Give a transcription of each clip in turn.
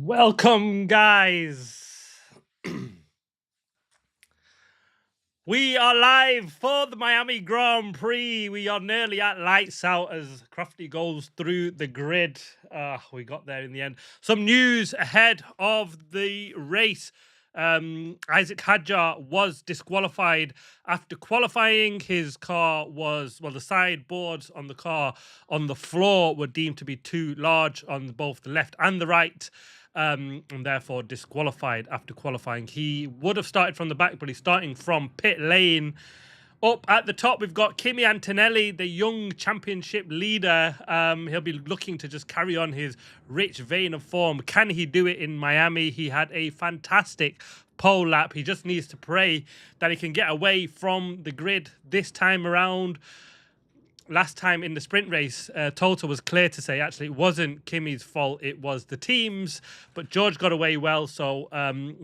Welcome, guys. We are live for the Miami Grand Prix. We are nearly at lights out as Crofty goes through the grid. We got there in the end. Some news ahead of the race. Isaac Hadjar was disqualified after qualifying. His car was, the sideboards on the car on the floor were deemed to be too large on both the left and the right. And therefore disqualified after qualifying. He would have started from the back, but he's starting from pit lane. Up at the top, we've got Kimi Antonelli, the young championship leader. He'll be looking to just carry on his rich vein of form. Can he do it in Miami? He had a fantastic pole lap. He just needs to pray that he can get away from the grid this time around. Last time in the sprint race, Toto was clear to say actually it wasn't Kimi's fault, it was the team's, but George got away well, so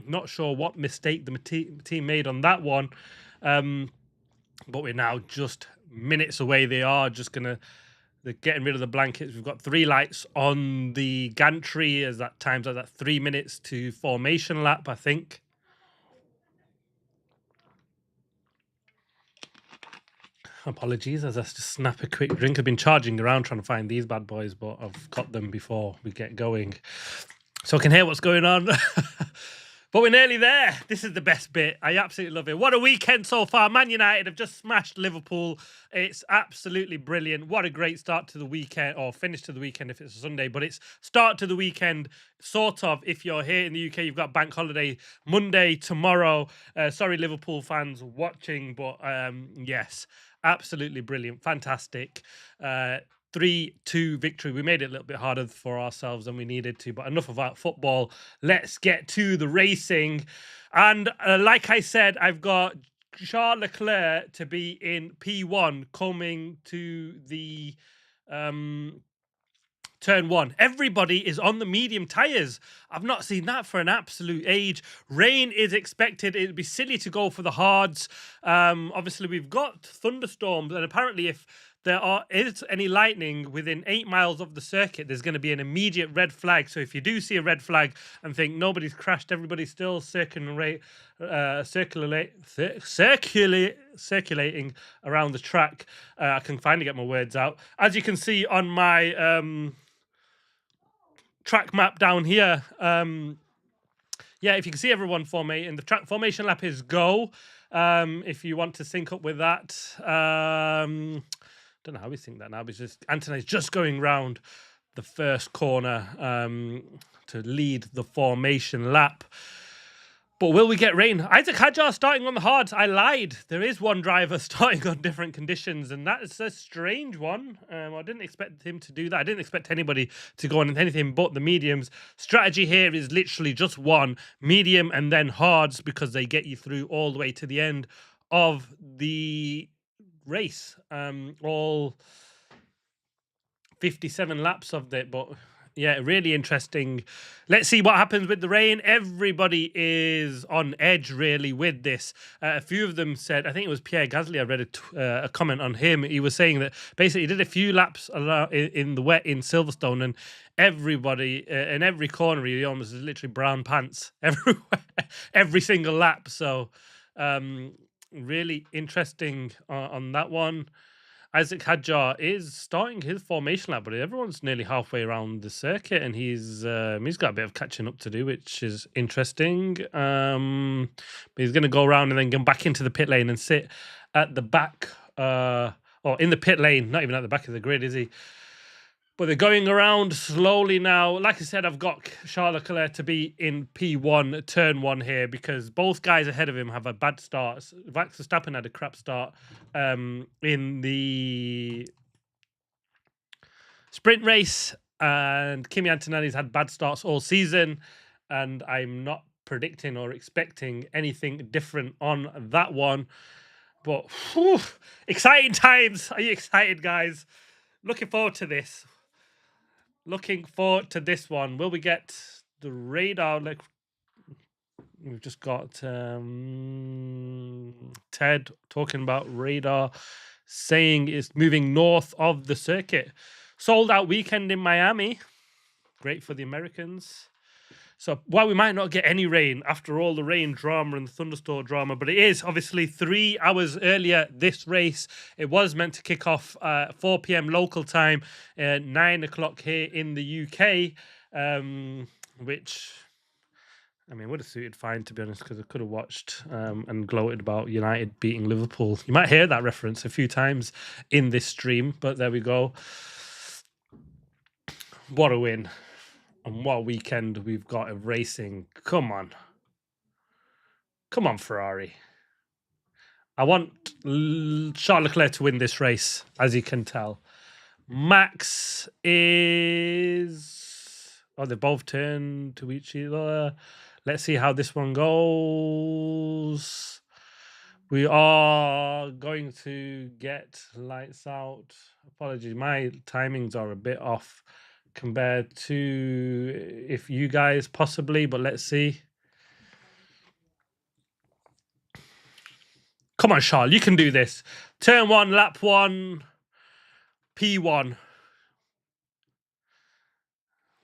not sure what mistake the team made on that one. But we're now just minutes away. They're getting rid of the blankets. We've got 3 lights on the gantry as that times at that 3 minutes to formation lap, I think. Apologies as I just snap a quick drink. I've been charging around trying to find these bad boys, but I've got them before we get going, so I can hear what's going on. But we're nearly there. This is the best bit. I absolutely love it. What a weekend so far. Man United have just smashed Liverpool. It's absolutely brilliant. What a great start to the weekend, or finish to the weekend if it's a Sunday, but it's start to the weekend, sort of. If you're here in the UK, you've got bank holiday Monday, tomorrow. Sorry, Liverpool fans watching, but yes, absolutely brilliant. Fantastic. 3-2 victory. We made it a little bit harder for ourselves than we needed to, but enough about football. Let's get to the racing. And like I said, I've got Charles Leclerc to be in P1 coming to the turn 1. Everybody is on the medium tyres. I've not seen that for an absolute age. Rain is expected. It'd be silly to go for the hards. Obviously, we've got thunderstorms, and apparently if there is any lightning within 8 miles of the circuit, there's going to be an immediate red flag. So if you do see a red flag and think nobody's crashed, everybody's still circulating around the track, I can finally get my words out. As you can see on my track map down here, yeah, if you can see everyone formating, the track formation lap is go. If you want to sync up with that. Don't know how we think that now, but just Anthony's just going round the first corner to lead the formation lap. But will we get rain? Isaac Hadjar starting on the hards. I lied. There is one driver starting on different conditions, and that is a strange one. I didn't expect him to do that. I didn't expect anybody to go on anything but the mediums. Strategy here is literally just one, medium and then hards, because they get you through all the way to the end of the race. All 57 laps of it, but yeah, really interesting. Let's see what happens with the rain. Everybody is on edge really with this. A few of them said, I think it was Pierre Gasly, I read a comment on him. He was saying that basically he did a few laps in the wet in Silverstone, and everybody in every corner he almost is literally brown pants everywhere, every single lap. So really interesting on that one. Isaac Hadjar is starting his formation lap, but everyone's nearly halfway around the circuit, and he's got a bit of catching up to do, which is interesting. But he's going to go around and then go back into the pit lane and sit at the back, or in the pit lane, not even at the back of the grid, is he? But they're going around slowly now. Like I said, I've got Charles Leclerc to be in P1, turn 1 here, because both guys ahead of him have a bad start. Max Verstappen had a crap start in the sprint race, and Kimi Antonelli's had bad starts all season, and I'm not predicting or expecting anything different on that one. But whew, exciting times. Are you excited, guys? Looking forward to this. Looking forward to this one. Will we get the radar? Like, we've just got Ted talking about radar, saying it's moving north of the circuit. Sold out weekend in Miami. Great for the Americans. So while we might not get any rain after all the rain drama and the thunderstorm drama, but it is obviously 3 hours earlier this race. It was meant to kick off 4 p.m. local time, 9 o'clock here in the UK, which I mean, would have suited fine, to be honest, because I could have watched and gloated about United beating Liverpool. You might hear that reference a few times in this stream, but there we go. What a win. And what a weekend we've got of racing. Come on. Come on, Ferrari. I want Charles Leclerc to win this race, as you can tell. Max is... Oh, they both turn to each other. Let's see how this one goes. We are going to get lights out. Apologies, my timings are a bit off compared to if you guys possibly, but let's see. Come on, Charles, you can do this. Turn 1, lap 1, P1.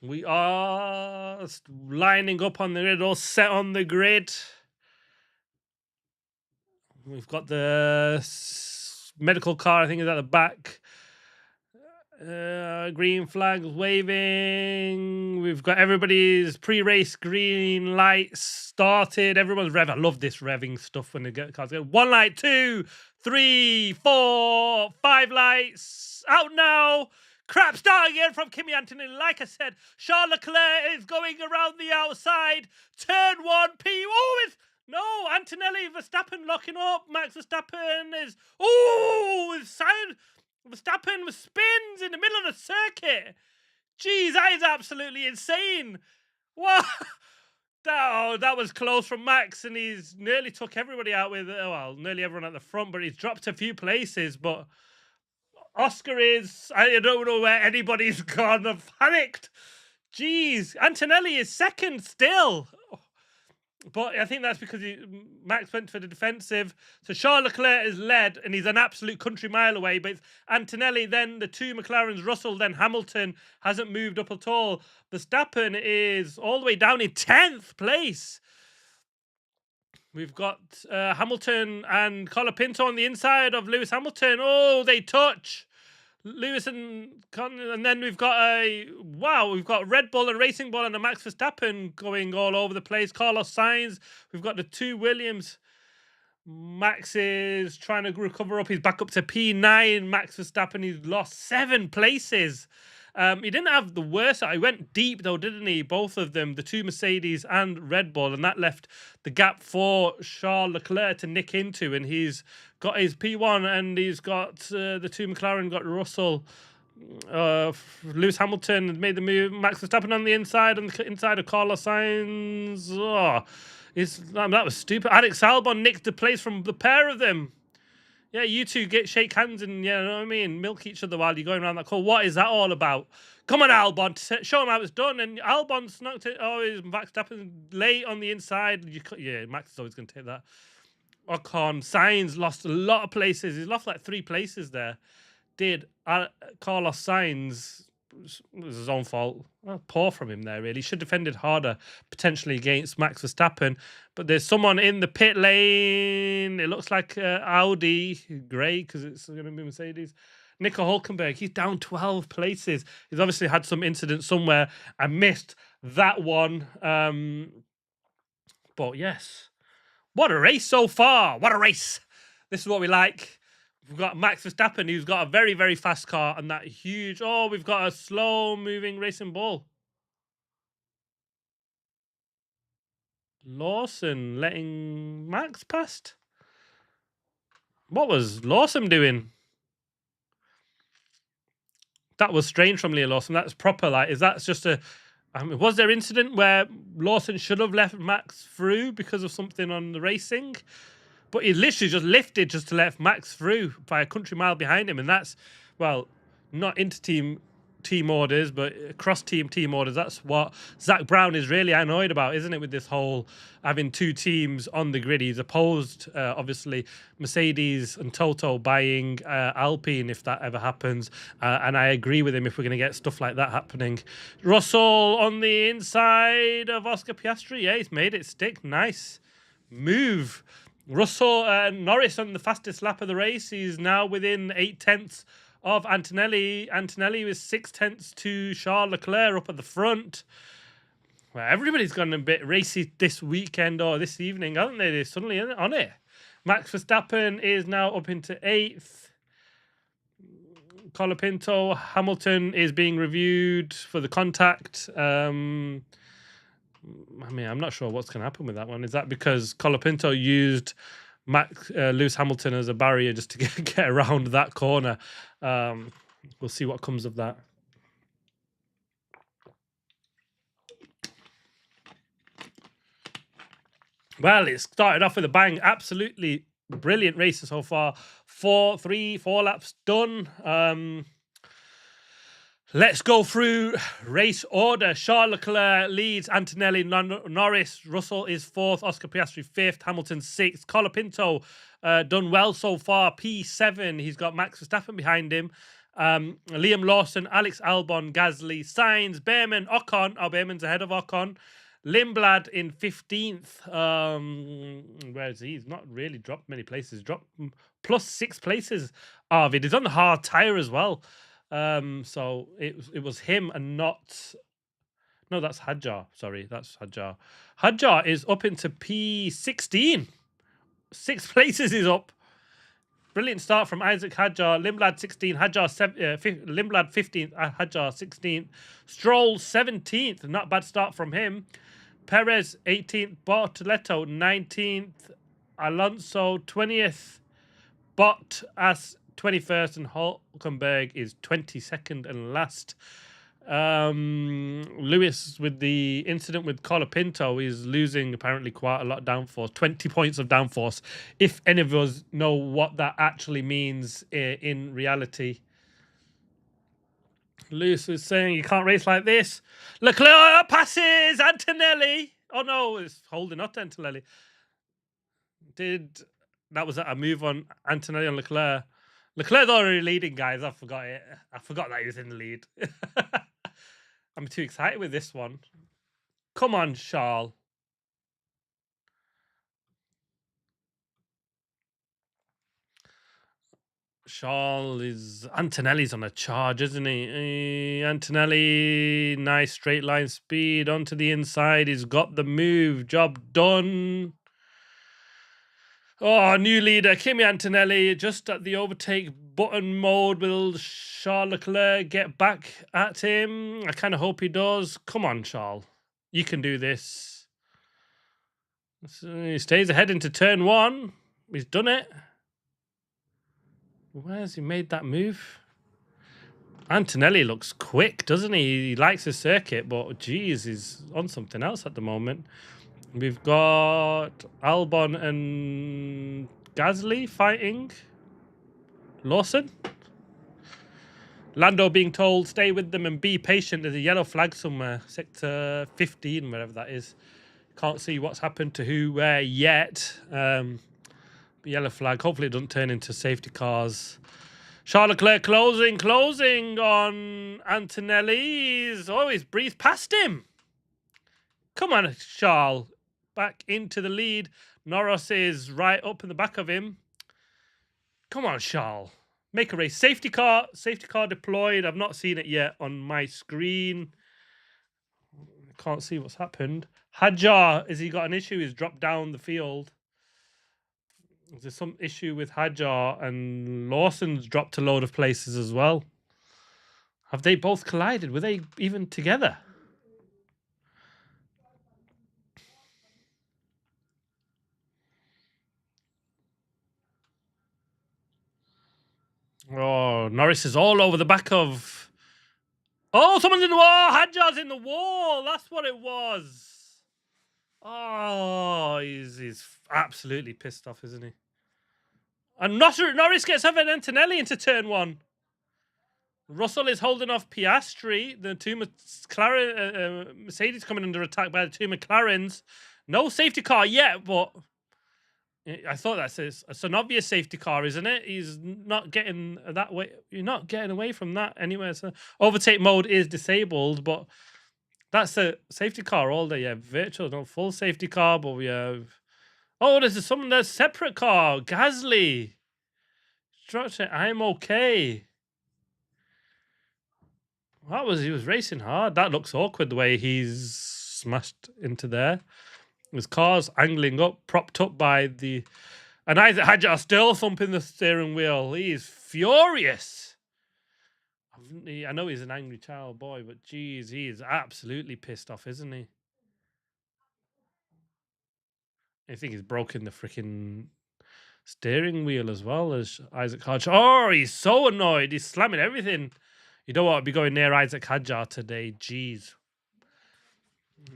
We are lining up on the grid, all set on the grid. We've got the medical car, I think, is at the back. Green flags waving. We've got everybody's pre-race green lights started. Everyone's revving. I love this revving stuff when they get cars. 1 light, 2, 3, 4, 5 lights. Out now. Crap start again from Kimi Antonelli. Like I said, Charles Leclerc is going around the outside. Turn 1, P. Oh, it's... No, Antonelli, Verstappen locking up. Max Verstappen is... Oh, it's sound... Verstappen with spins in the middle of the circuit. Jeez, that is absolutely insane. What? That was close from Max, and he's nearly took everybody out with, well, nearly everyone at the front, but he's dropped a few places. But Oscar is, I don't know where anybody's gone. I've panicked. Jeez, Antonelli is second still. But I think that's because Max went for the defensive. So Charles Leclerc is led, and he's an absolute country mile away. But it's Antonelli, then the 2 McLarens, Russell, then Hamilton hasn't moved up at all. Verstappen is all the way down in 10th place. We've got Hamilton and Colapinto on the inside of Lewis Hamilton. Oh, they touch. Lewis and then we've got we've got Red Bull and Racing Bull and a Max Verstappen going all over the place. Carlos Sainz, we've got the 2 Williams. Max is trying to recover up. He's back up to P9. Max Verstappen, he's lost 7 places. He didn't have the worst. He went deep though, didn't he? Both of them, the 2 Mercedes and Red Bull, and that left the gap for Charles Leclerc to nick into. And he's got his P1, and he's got the 2 McLaren, got Russell. Lewis Hamilton made the move. Max Verstappen on the inside, and the inside of Carlos Sainz. Oh, that was stupid. Alex Albon nicked the place from the pair of them. Yeah, you two shake hands and, you know what I mean, milk each other while you're going around that call. What is that all about? Come on, Albon, show him how it's done. And Albon's knocked it. Oh, he's Verstappen late on the inside. Yeah, Max is always going to take that. Ocon, Sainz lost a lot of places. He's lost like 3 places there. Did Carlos Sainz... It was his own fault. Well, poor from him there, really. Should have defended harder, potentially, against Max Verstappen. But there's someone in the pit lane. It looks like Audi. Great, because it's going to be Mercedes. Nico Hülkenberg, he's down 12 places. He's obviously had some incident somewhere. I missed that one. But yes, what a race so far. What a race. This is what we like. We've got Max Verstappen, who's got a very, very fast car, and that huge... Oh, we've got a slow-moving Racing Bull. Lawson letting Max past? What was Lawson doing? That was strange from Leo Lawson. That's proper. Like, is that just a... I mean, was there incident where Lawson should have left Max through because of something on the racing? But he literally just lifted just to let Max through by a country mile behind him. And that's, well, not inter-team team orders, but cross-team team orders. That's what Zach Brown is really annoyed about, isn't it, with this whole having two teams on the grid. He's opposed, obviously, Mercedes and Toto buying Alpine if that ever happens, and I agree with him if we're going to get stuff like that happening. Russell on the inside of Oscar Piastri. Yeah, he's made it stick. Nice move. Russell, Norris on the fastest lap of the race. He's now within 8/10 of Antonelli. Antonelli was 6/10 to Charles Leclerc up at the front. Well, everybody's gone a bit racy this weekend or this evening, haven't they? They're suddenly on it. Max Verstappen is now up into 8th. Colapinto, Hamilton is being reviewed for the contact. I mean, I'm not sure what's going to happen with that one. Is that because Colapinto used Lewis Hamilton as a barrier just to get around that corner? We'll see what comes of that. Well, it started off with a bang. Absolutely brilliant race so far. 4 laps done. Let's go through race order. Charles Leclerc leads, Antonelli, Norris, Russell is 4th, Oscar Piastri 5th, Hamilton 6th. Colapinto done well so far, P7. He's got Max Verstappen behind him. Liam Lawson, Alex Albon, Gasly, Sainz, Behrman, Ocon. Oh, Behrman's ahead of Ocon. Lindblad in 15th. Where is he? He's not really dropped many places. Dropped plus 6 places. Arvid. He's on the hard tyre as well. So it was him and not. No, that's Hadjar. Sorry, that's Hadjar. Hadjar is up into P16. 6 places is up. Brilliant start from Isaac Hadjar. Lindblad 16, Hadjar Lindblad 15th, Hadjar 16th. Stroll 17th. Not bad start from him. Perez 18th, Bortoleto 19th, Alonso 20th, Bottas 21st, and Hulkenberg is 22nd and last. Lewis, with the incident with Colapinto, is losing apparently quite a lot of downforce, 20 points of downforce. If any of us know what that actually means in reality. Lewis was saying you can't race like this. Leclerc passes Antonelli. Oh no, it's holding up to Antonelli. That was a move on Antonelli on Leclerc. Leclerc's already leading, guys. I forgot it. I forgot that he was in the lead. I'm too excited with this one. Come on, Charles. Antonelli's on a charge, isn't he? Antonelli, nice straight line speed onto the inside. He's got the move. Job done. Oh, new leader, Kimi Antonelli, just at the overtake button mode. Will Charles Leclerc get back at him? I kind of hope he does. Come on, Charles. You can do this. So he stays ahead into turn 1. He's done it. Where's he made that move? Antonelli looks quick, doesn't he? He likes his circuit, but geez, he's on something else at the moment. We've got Albon and Gasly fighting. Lawson. Lando being told, stay with them and be patient. There's a yellow flag somewhere. Sector 15, wherever that is. Can't see what's happened to who, where yet. Yellow flag. Hopefully it doesn't turn into safety cars. Charles Leclerc closing on Antonelli. He's breezed past him. Come on, Charles. Back into the lead. Norris is right up in the back of him. Come on, Charles. Make a race. Safety car deployed. I've not seen it yet on my screen. Can't see what's happened. Hadjar, has he got an issue? He's dropped down the field. There's some issue with Hadjar, and Lawson's dropped a load of places as well. Have they both collided? Were they even together? Oh, Norris is all over the back of... Oh, someone's in the wall! Hadjar's in the wall! That's what it was! Oh, he's absolutely pissed off, isn't he? And Norris gets over Antonelli into turn 1. Russell is holding off Piastri. The two Mercedes coming under attack by the two McLarens. No safety car yet, but I thought it's an obvious safety car, isn't it? He's not getting that way. You're not getting away from that anyway. So overtake mode is disabled, but that's a safety car all day. Yeah, virtual, not full safety car, but we have. Oh, there's a separate car. Gasly. Structure, I'm okay. He was racing hard. That looks awkward the way he's smashed into there. His car's angling up, propped up by the. And Isaac Hadjar still thumping the steering wheel. He's furious. I know he's an angry child boy, but geez, he is absolutely pissed off, isn't he? I think he's broken the freaking steering wheel as well as Isaac Hadjar. Oh, he's so annoyed. He's slamming everything. You don't want to be going near Isaac Hadjar today. Jeez.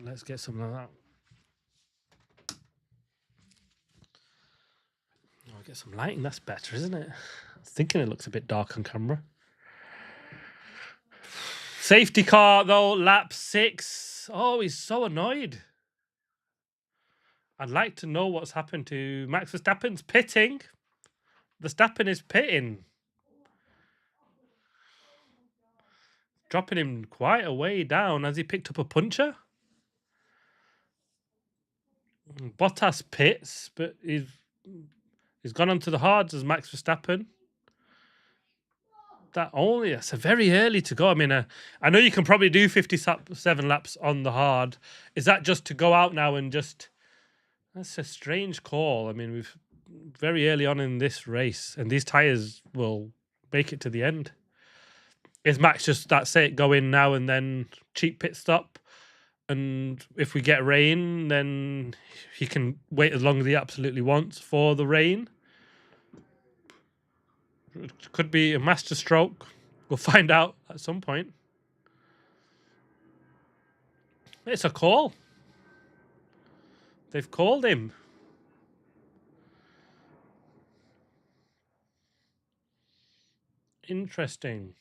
Let's get some of that. I'll get some lighting. That's better, isn't it? I was thinking it looks a bit dark on camera. Safety car, though, lap 6. Oh, he's so annoyed. I'd like to know what's happened to Max Verstappen's pitting. Verstappen is pitting. Dropping him quite a way down. Has he picked up a puncher? Bottas pits, but he's gone onto the hards as Max Verstappen. That's very early to go. I mean, I know you can probably do 57 laps on the hard. Is that just to go out now and just? That's a strange call. I mean, we've very early on in this race, and these tires will make it to the end. Is Max just that's it? Go in now and then cheap pit stop, and if we get rain, then he can wait as long as he absolutely wants for the rain. It could be a master stroke. We'll find out at some point. It's a call. They've called him. Interesting.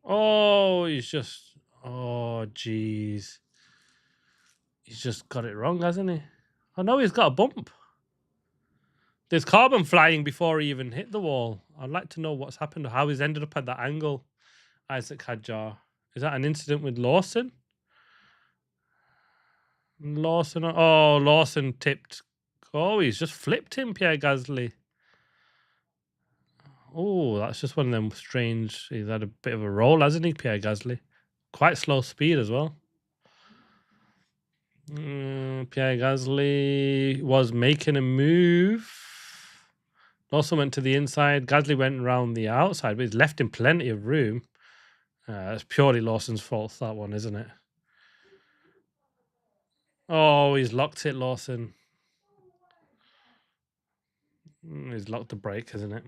Oh, he's just. Oh, jeez. He's just got it wrong, hasn't he? Oh, no, he's got a bump. There's carbon flying before he even hit the wall. I'd like to know what's happened or how he's ended up at that angle. Isaac Hadjar. Is that an incident with Lawson? Lawson tipped. Oh, he's just flipped him, Pierre Gasly. Oh, that's just one of them strange. He's had a bit of a roll, hasn't he, Pierre Gasly? Quite slow speed as well. Pierre Gasly was making a move. Also went to the inside. Gasly went around the outside, but he's left him plenty of room. It's purely Lawson's fault, that one, isn't it? Oh, he's locked it, Lawson. He's locked the brake, isn't it?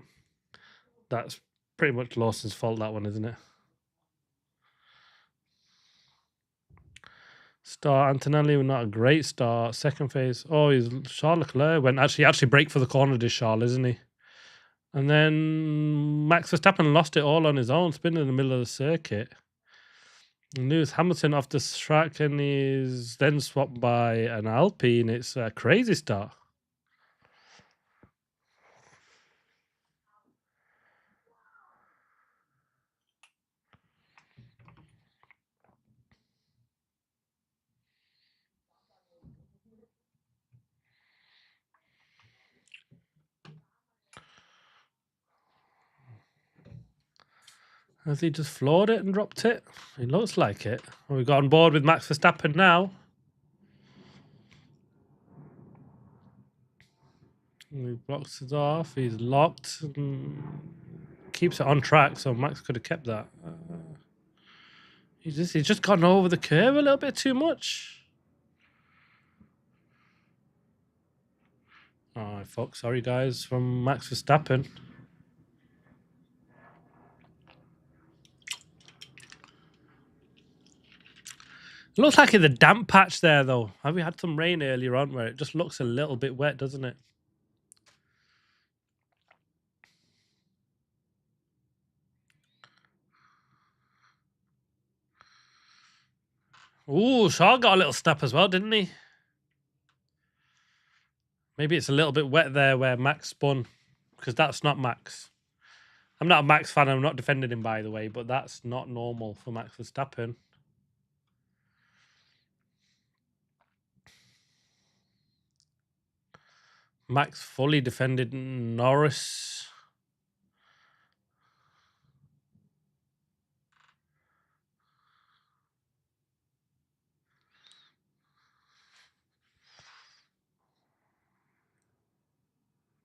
That's pretty much Lawson's fault, that one, isn't it? Start Antonelli, not a great start. Second phase. Oh, he's Charles Leclerc went actually brake for the corner, did Charles, isn't he? And then Max Verstappen lost it all on his own, spinning in the middle of the circuit. Lewis Hamilton off the track, and he's then swapped by an Alpine. It's a crazy start. Has he just floored it and dropped it? It looks like it. Well, we've got on board with Max Verstappen now. He blocks it off. He's locked. Keeps it on track, so Max could have kept that. He's just gone over the curve a little bit too much. Oh, fuck. Sorry, guys, from Max Verstappen. It looks like in the damp patch there, though. Have we had some rain earlier on where it just looks a little bit wet, doesn't it? Ooh, Shaw got a little snap as well, didn't he? Maybe it's a little bit wet there where Max spun, because that's not Max. I'm not a Max fan. I'm not defending him, by the way, but that's not normal for Max Verstappen. Max fully defended Norris.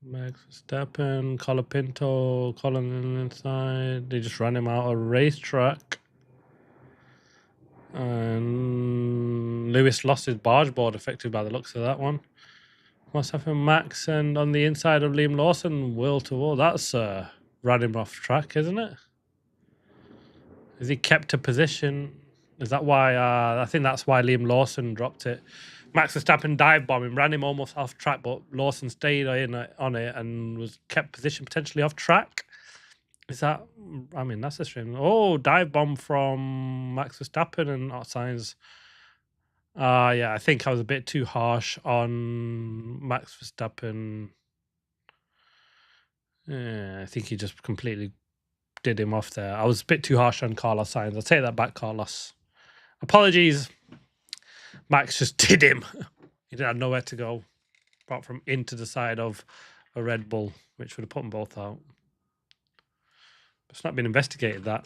Max Verstappen, Colapinto, Colin inside. They just ran him out of racetrack. And Lewis lost his barge board effectively by the looks of that one. What's happened, Max? And on the inside of Liam Lawson, wheel to wheel. That's ran him off track, isn't it? Has he kept a position? Is that why? I think that's why Liam Lawson dropped it. Max Verstappen dive bomb him, ran him almost off track, but Lawson stayed on it and was kept position potentially off track. Is that? I mean, that's a shame. Oh, dive bomb from Max Verstappen and signs. Yeah, I think I was a bit too harsh on Max Verstappen. Yeah, I think he just completely did him off there. I was a bit too harsh on Carlos Sainz. I'll take that back, Carlos. Apologies. Max just did him. He didn't have nowhere to go apart from into the side of a Red Bull, which would have put them both out. It's not been investigated, that.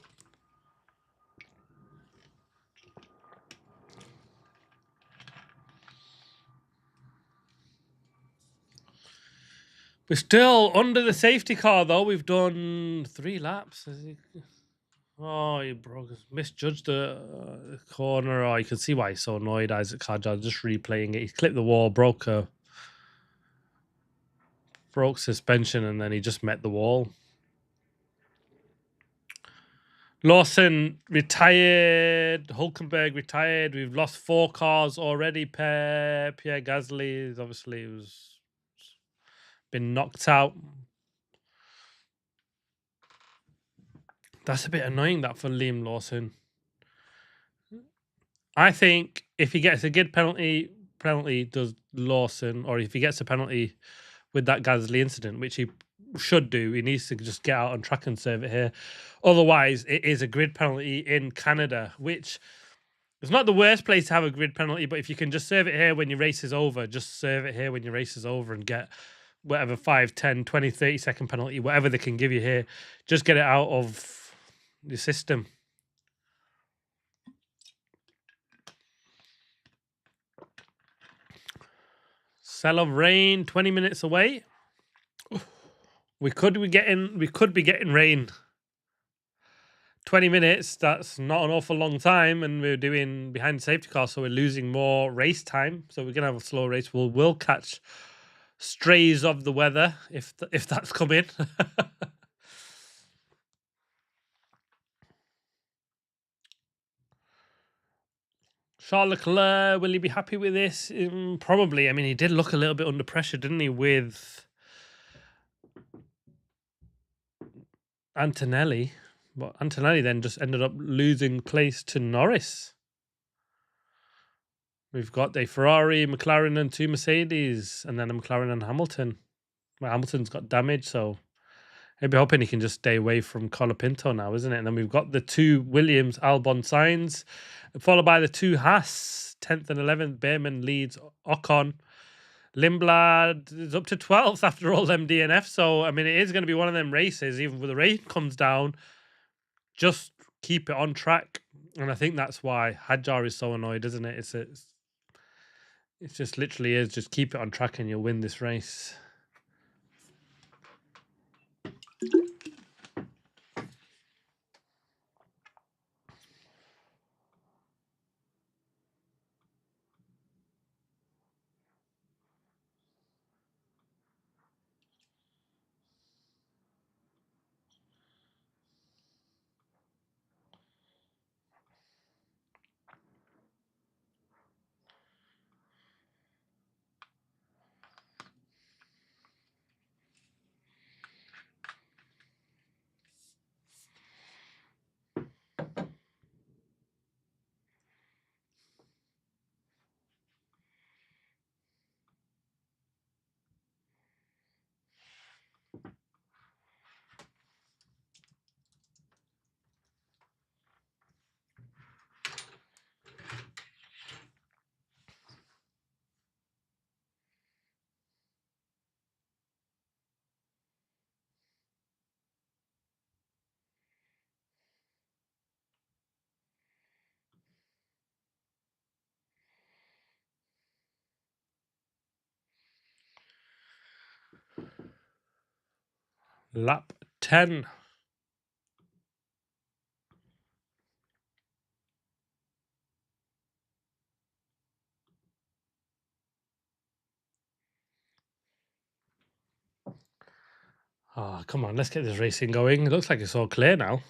We're still under the safety car, though. We've done 3 laps. Oh, he misjudged the corner. Oh, you can see why he's so annoyed, Isaac Kajar, just replaying it. He clipped the wall, broke suspension, and then he just met the wall. Lawson retired. Hulkenberg retired. We've lost 4 cars already. Pierre Gasly is obviously been knocked out. That's a bit annoying, that, for Liam Lawson. I think if he gets a good penalty does Lawson, or if he gets a penalty with that Gasly incident, which he should do, he needs to just get out on track and serve it here. Otherwise, it is a grid penalty in Canada, which is not the worst place to have a grid penalty, but if you can just serve it here when your race is over, just serve it here when your race is over and get whatever 5, 10, 20, 30-second penalty, whatever they can give you here, just get it out of the system. Cell of rain, 20 minutes away. We could be getting rain. 20 minutes, that's not an awful long time, and we're doing behind the safety car, so we're losing more race time. So we're gonna have a slow race. We'll catch strays of the weather if that's coming. Charles Leclerc, will he be happy with this? Probably. I mean, he did look a little bit under pressure, didn't he, with Antonelli? But Antonelli then just ended up losing place to Norris. We've got a Ferrari, McLaren, and 2 Mercedes, and then a McLaren and Hamilton. Well, Hamilton's got damage, so I'd be hoping he can just stay away from Colapinto now, isn't it? And then we've got the 2 Williams, Albon, Sainz, followed by the 2 Haas, 10th and 11th. Behrman leads Ocon. Lindblad is up to 12th after all them DNF. So, I mean, it is going to be one of them races. Even when the rain comes down, just keep it on track. And I think that's why Hadjar is so annoyed, isn't it? It just literally is. Just keep it on track and you'll win this race. Lap 10. Oh, come on, let's get this racing going. It looks like it's all clear now.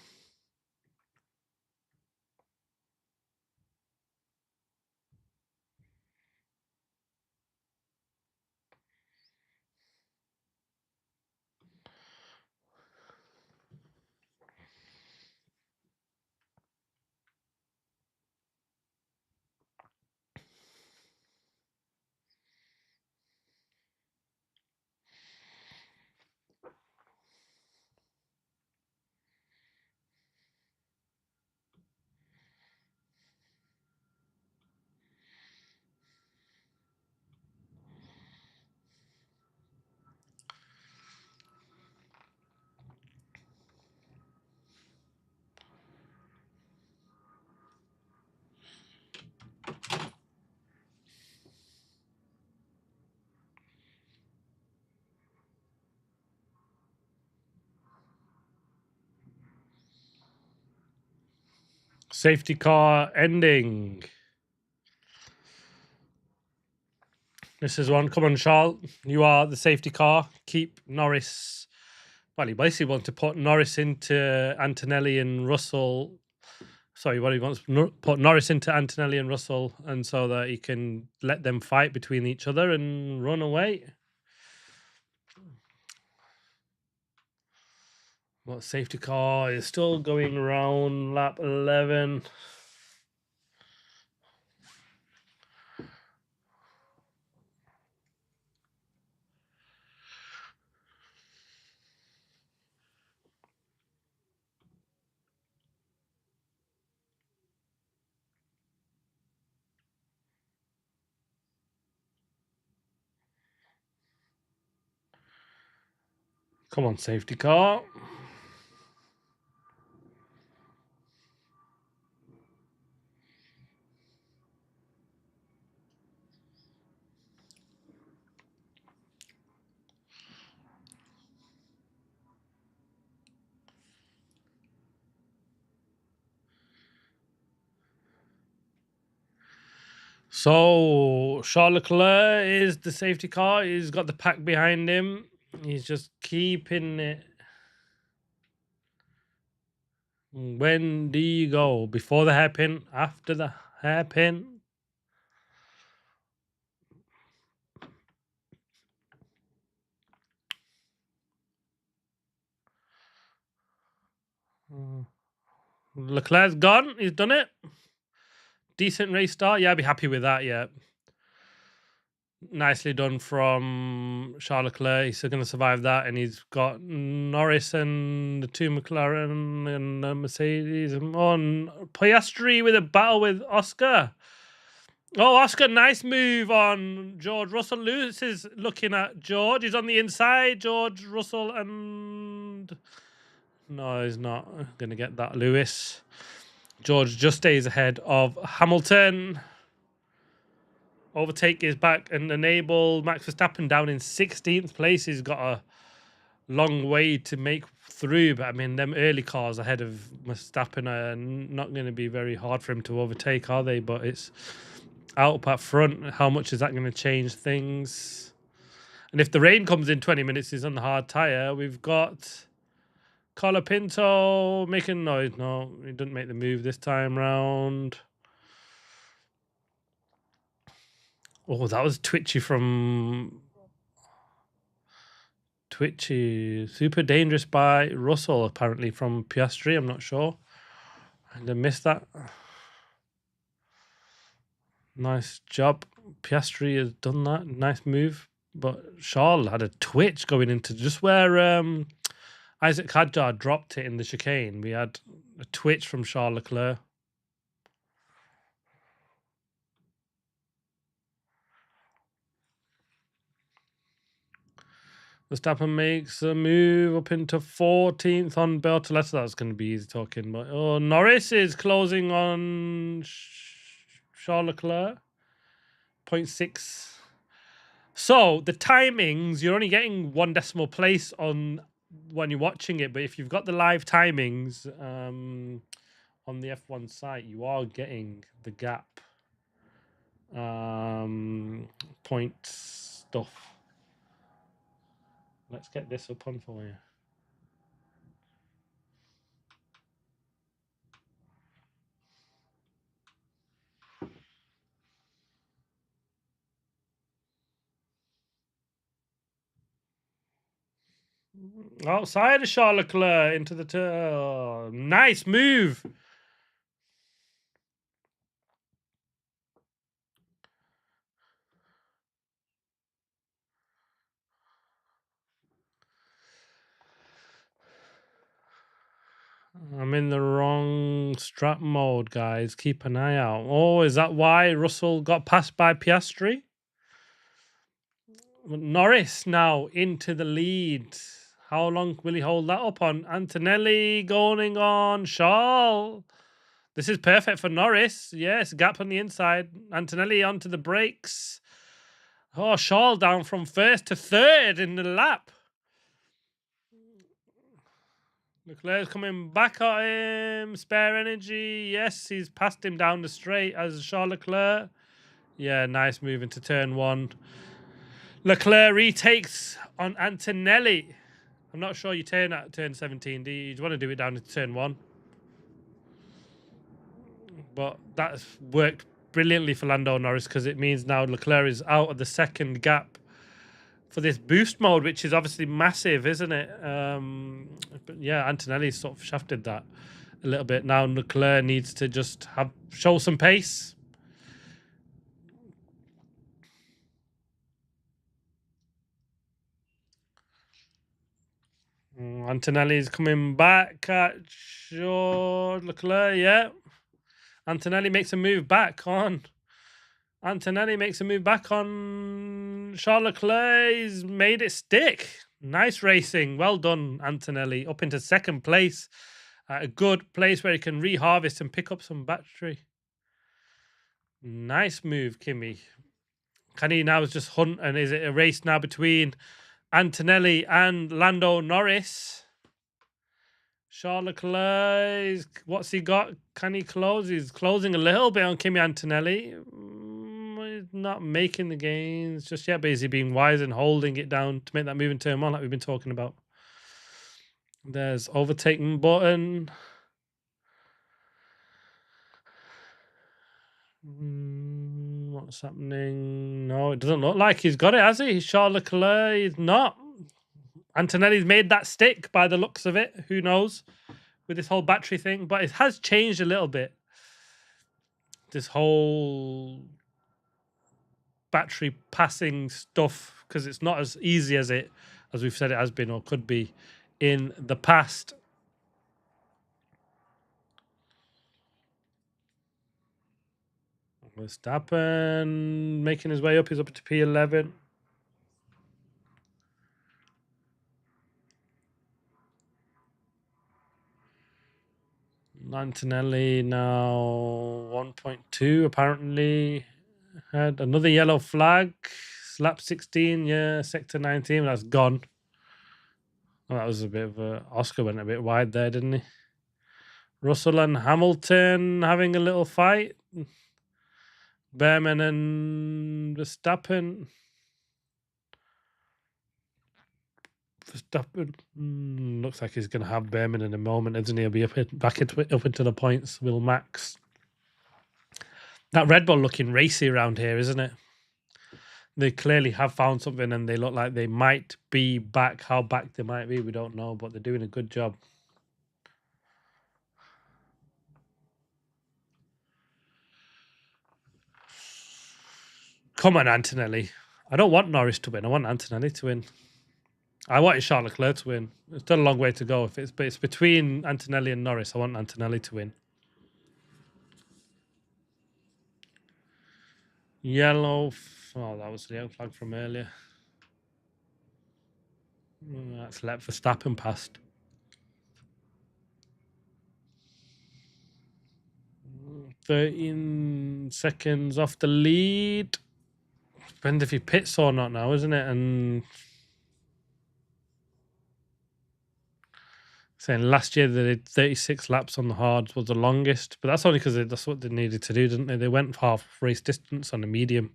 Safety car ending. This is one. Come on, Charles. You are the safety car. Keep Norris. Well, he basically wants to put Norris into Antonelli and Russell. Sorry, what he wants to put Norris into Antonelli and Russell, and so that he can let them fight between each other and run away. What safety car is still going around lap 11. Come on, safety car. So Charles Leclerc is the safety car. He's got the pack behind him. He's just keeping it. When do you go? Before the hairpin? After the hairpin? Leclerc's gone. He's done it. Decent race start. Yeah, I'd be happy with that. Yeah. Nicely done from Charles Leclerc. He's going to survive that. And he's got Norris and the two McLaren and Mercedes. On Piastri with a battle with Oscar. Oh, Oscar, nice move on George Russell. Lewis is looking at George. He's on the inside. George Russell and... No, he's not going to get that, Lewis. George just stays ahead of Hamilton. Overtake is back and enable Max Verstappen down in 16th place. He's got a long way to make through, but I mean, them early cars ahead of Verstappen are not going to be very hard for him to overtake, are they? But it's out up front. How much is that going to change things? And if the rain comes in 20 minutes, he's on the hard tyre. We've got Colapinto making noise. No, he didn't make the move this time round. Oh, that was twitchy from Twitchy. Super dangerous by Russell, apparently, from Piastri. I'm not sure. I missed that. Nice job. Piastri has done that. Nice move. But Charles had a twitch going into just where Isaac Hadjar dropped it in the chicane. We had a twitch from Charles Leclerc. Verstappen makes a move up into 14th on Bertoletta. That's going to be easy talking. But Norris is closing on Charles Leclerc. 0.6. So the timings, you're only getting 1 decimal place on when you're watching it, but if you've got the live timings on the F1 site, you are getting the gap point stuff. Let's get this up on for you. Outside of Charles Leclerc into the turn. Nice move. I'm in the wrong strap mode, guys. Keep an eye out. Oh, is that why Russell got passed by Piastri? Norris now into the lead. How long will he hold that up on? Antonelli going on Charles. This is perfect for Norris. Yes, gap on the inside. Antonelli onto the brakes. Oh, Charles down from first to third in the lap. Leclerc's coming back at him. Spare energy. Yes, he's passed him down the straight as Charles Leclerc. Yeah, nice move into turn one. Leclerc retakes on Antonelli. I'm not sure you turn at turn 17, do you? You want to do it down to turn one. But that's worked brilliantly for Lando Norris because it means now Leclerc is out of the second gap for this boost mode, which is obviously massive, isn't it? But yeah, Antonelli sort of shafted that a little bit. Now Leclerc needs to just show some pace. Antonelli's coming back at George Leclerc, yeah. Antonelli makes a move back on. Antonelli makes a move back on Charles Leclerc. He's made it stick. Nice racing. Well done, Antonelli. Up into second place. A good place where he can reharvest and pick up some battery. Nice move, Kimi. Can he now just hunt? And is it a race now between Antonelli and Lando Norris? Charles Leclerc, what's he got? Can he close? He's closing a little bit on Kimi Antonelli. He's not making the gains just yet, but is he being wise and holding it down to make that move in turn one like we've been talking about? There's overtaking button. What's happening? No, it doesn't look like he's got it, has he? Charles Leclerc, he's not. Antonelli's made that stick by the looks of it. Who knows with this whole battery thing? But it has changed a little bit. This whole battery passing stuff, because it's not as easy as we've said it has been or could be in the past. Verstappen making his way up. He's up to P11. Antonelli now 1.2 apparently. Had another yellow flag. Lap 16, yeah, sector 19. That's gone. Well, that was a bit of a... Oscar went a bit wide there, didn't he? Russell and Hamilton having a little fight. Behrman and Verstappen. Looks like he's going to have Behrman in a moment, isn't he? He'll be up into the points. Will Max. That Red Bull looking racy around here, isn't it? They clearly have found something and they look like they might be back. How back they might be, we don't know, but they're doing a good job. Come on, Antonelli. I don't want Norris to win. I want Antonelli to win. I wanted Charles Leclerc to win. It's still a long way to go. But it's between Antonelli and Norris. I want Antonelli to win. Yellow. Oh, that was the yellow flag from earlier. That's let Verstappen past. 13 seconds off the lead. Depends if he pits or not now, isn't it? And Saying last year they did 36 laps on the hards was the longest, but that's only because that's what they needed to do, didn't they? They went half race distance on the medium.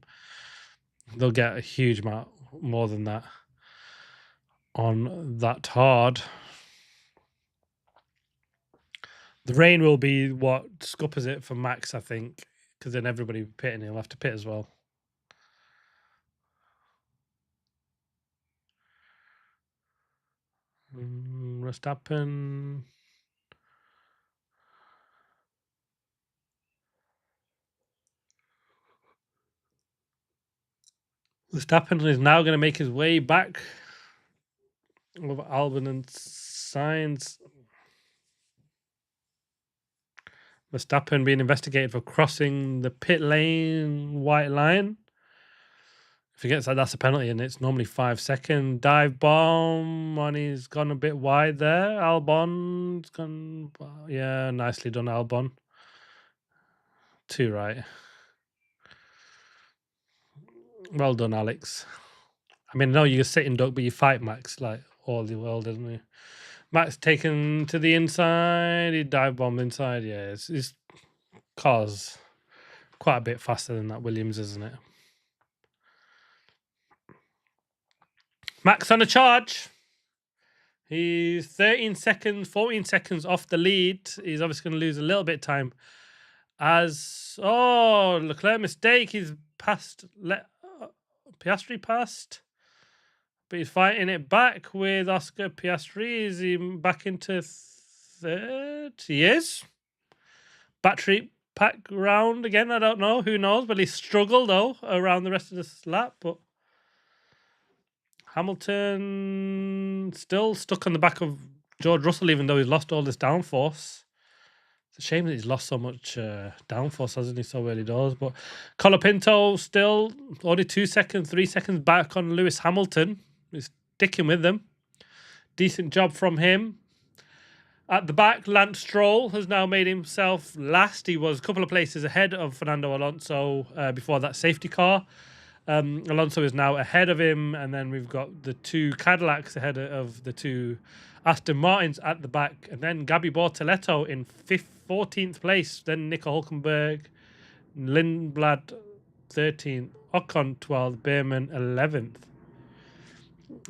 They'll get a huge amount more than that on that hard. The rain will be what scuppers it for Max, I think, because then everybody pitting, he'll have to pit as well. Verstappen. Verstappen is now going to make his way back over Albon and Sainz. Verstappen being investigated for crossing the pit lane white line. If he gets that, that's a penalty, and it's normally 5 seconds. Dive bomb, and he's gone a bit wide there. Albon's gone, yeah, nicely done, Albon. 2 right. Well done, Alex. I mean, no, you're sitting duck, but you fight Max like all the world, doesn't he? Max taken to the inside. He dive bombed inside. Yeah, his car's quite a bit faster than that Williams, isn't it? Max on a charge. He's 13 seconds, 14 seconds off the lead. He's obviously going to lose a little bit of time. Leclerc mistake. He's passed. Piastri passed. But he's fighting it back with Oscar Piastri. Is he back into third? He is. Battery pack round again. I don't know. Who knows? But he struggled, though, around the rest of this lap. But Hamilton still stuck on the back of George Russell, even though he's lost all this downforce. It's a shame that he's lost so much downforce, hasn't he, so early doors. But Colapinto still only 2 seconds, 3 seconds back on Lewis Hamilton. He's sticking with them. Decent job from him. At the back, Lance Stroll has now made himself last. He was a couple of places ahead of Fernando Alonso before that safety car. Alonso is now ahead of him, and then we've got the 2 Cadillacs ahead of the 2 Aston Martins at the back, and then Gabby Bortoletto in 14th place, then Nico Hulkenberg, Lindblad 13th, Ocon 12th, Behrman 11th.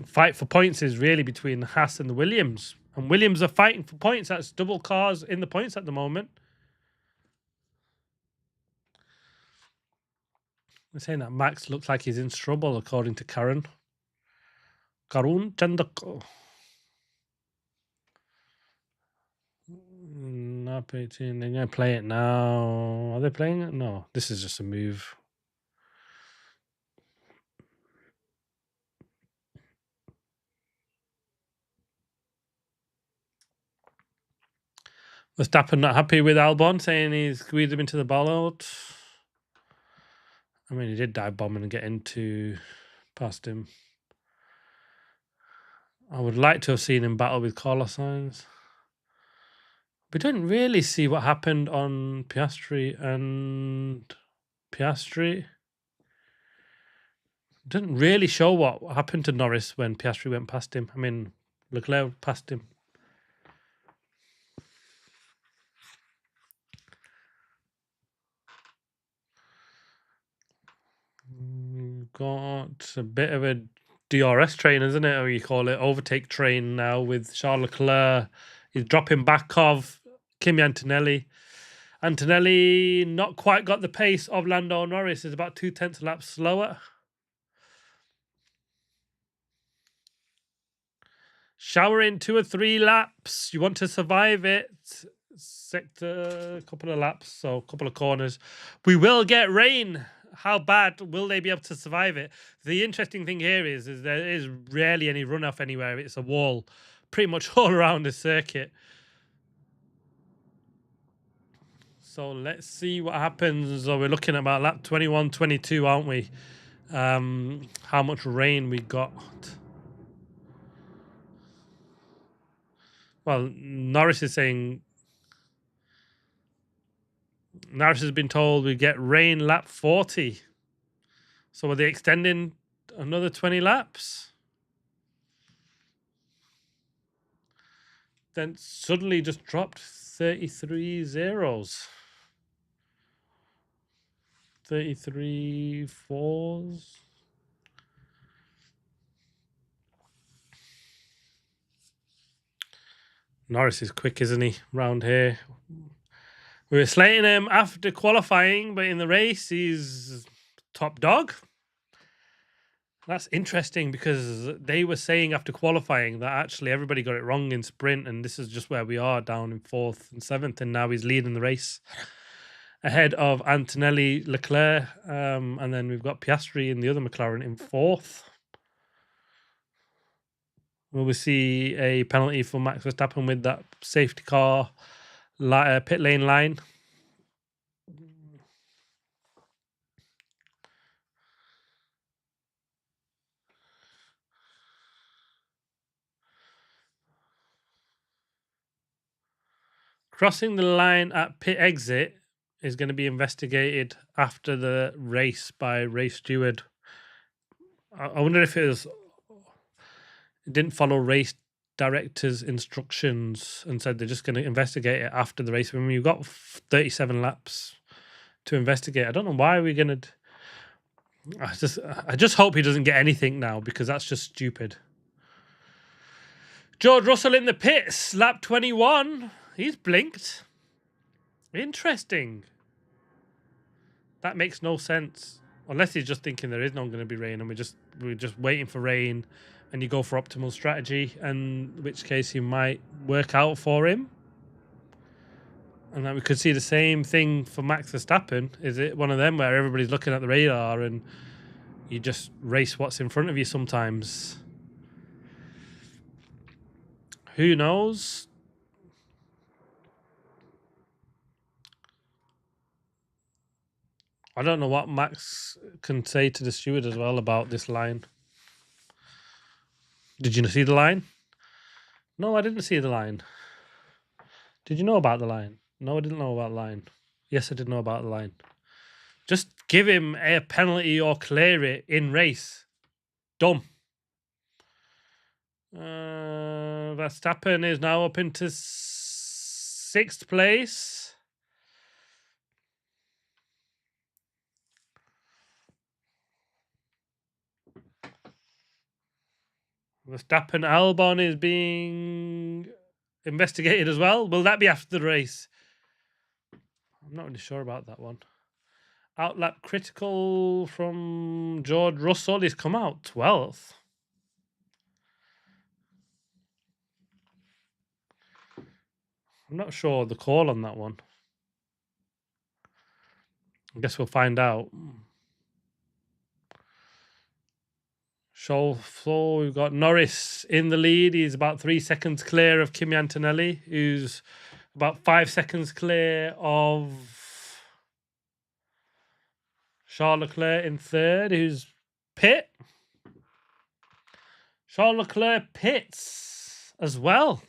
Fight for points is really between Haas and the Williams, and Williams are fighting for points. That's double cars in the points at the moment. They're saying that Max looks like he's in trouble, according to Karun Chandako. Not 18. They're going to play it now. Are they playing it? No, this is just a move. Verstappen not happy with Albon, saying he's squeezed him into the ballot. I mean, he did dive bomb and get into past him. I would like to have seen him battle with Carlos Sainz. We didn't really see what happened on Piastri and Piastri. Didn't really show what happened to Norris when Piastri went past him. I mean, Leclerc passed him. Got a bit of a DRS train, isn't it? Or you call it overtake train now with Charles Leclerc. He's dropping back of Kimi Antonelli. Antonelli not quite got the pace of Lando Norris. Is about 0.2 laps slower. Shower in 2 or 3 laps. You want to survive it. Sector, a couple of laps, so a couple of corners. We will get rain. How bad will they be able to survive it? The interesting thing here is there is rarely any runoff anywhere. It's a wall pretty much all around the circuit. So let's see what happens. So we're looking at about lap 21, 22, aren't we? How much rain we got. Well, Norris is saying... Norris has been told we get rain lap 40. So are they extending another 20 laps? then suddenly just dropped 33 zeros. 33 fours. Norris is quick, isn't he, round here? We were slating him after qualifying, but in the race, he's top dog. That's interesting because they were saying after qualifying that actually everybody got it wrong in sprint, and this is just where we are, down in 4th and 7th, and now he's leading the race ahead of Antonelli, Leclerc, and then we've got Piastri in the other McLaren in 4th. Will we see a penalty for Max Verstappen with that safety car pit lane line? Crossing the line at pit exit is going to be investigated after the race by race steward. I wonder if it didn't follow race director's instructions and said they're just going to investigate it after the race. When you've got 37 laps to investigate, I don't know why we're going to. I just hope he doesn't get anything now, because that's just stupid. George Russell in the pits, lap 21. He's blinked. Interesting. That makes no sense. Unless he's just thinking there is not going to be rain and we're just waiting for rain, and you go for optimal strategy, and in which case he might work out for him. And then we could see the same thing for Max Verstappen. Is it one of them where everybody's looking at the radar and you just race what's in front of you sometimes? Who knows? I don't know what Max can say to the steward as well about this line. Did you see the line? No, I didn't see the line. Did you know about the line? No, I didn't know about the line. Yes, I did know about the line. Just give him a penalty or clear it in race. Dumb. Verstappen is now up into 6th place. Verstappen Albon is being investigated as well. Will that be after the race? I'm not really sure about that one. Outlap critical from George Russell. He's come out 12th. I'm not sure the call on that one. I guess we'll find out. So we've got Norris in the lead. He's about 3 seconds clear of Kimi Antonelli, who's about 5 seconds clear of Charles Leclerc in 3rd, who's pit. Charles Leclerc pits as well.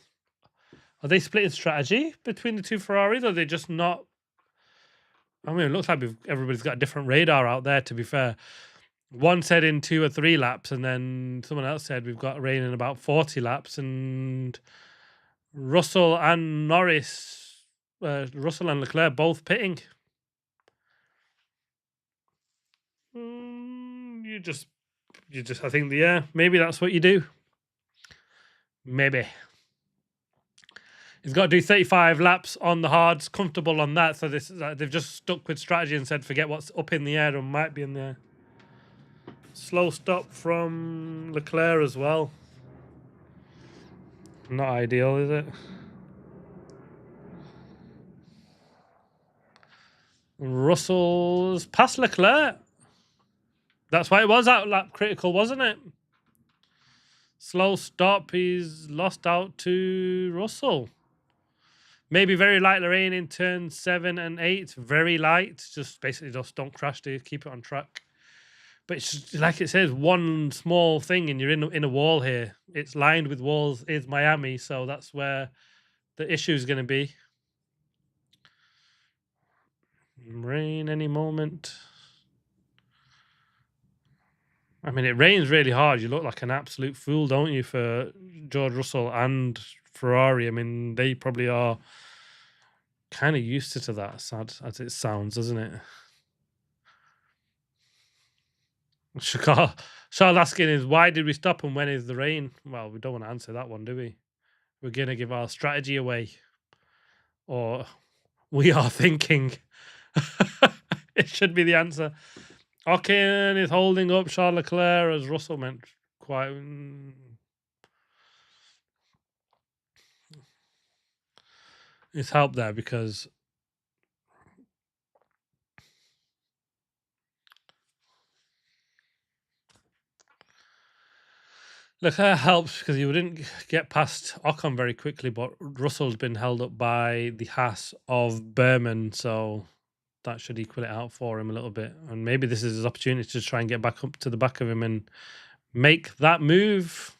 Are they splitting strategy between the two Ferraris, or are they just not? I mean, it looks like everybody's got a different radar out there, to be fair. One said in 2 or 3 laps, and then someone else said we've got rain in about 40 laps, and Russell and Norris, Russell and Leclerc both pitting. You just, I think, yeah, maybe that's what you do. Maybe. He's got to do 35 laps on the hards, comfortable on that. So they've just stuck with strategy and said, forget what's up in the air and might be in the air. Slow stop from Leclerc as well. Not ideal, is it? Russell's past Leclerc. That's why it was outlap critical, wasn't it? Slow stop. He's lost out to Russell. Maybe very light rain in turns 7 and 8. Very light. Just basically just don't crash to keep it on track. But it's like it says, one small thing and you're in a wall here. It's lined with walls. It's Miami, so that's where the issue is going to be. Rain any moment. I mean, it rains really hard. You look like an absolute fool, don't you, for George Russell and Ferrari. I mean, they probably are kind of used to that, sad as it sounds, doesn't it? Charles asking is, why did we stop and when is the rain? Well, we don't want to answer that one, do we? We're going to give our strategy away. Or we are thinking. It should be the answer. Ocon is holding up Charles Leclerc as Russell meant quite. It's helped there because Leclerc helps because he wouldn't get past Ocon very quickly, but Russell's been held up by the Haas of Berman, so that should equal it out for him a little bit. And maybe this is his opportunity to try and get back up to the back of him and make that move.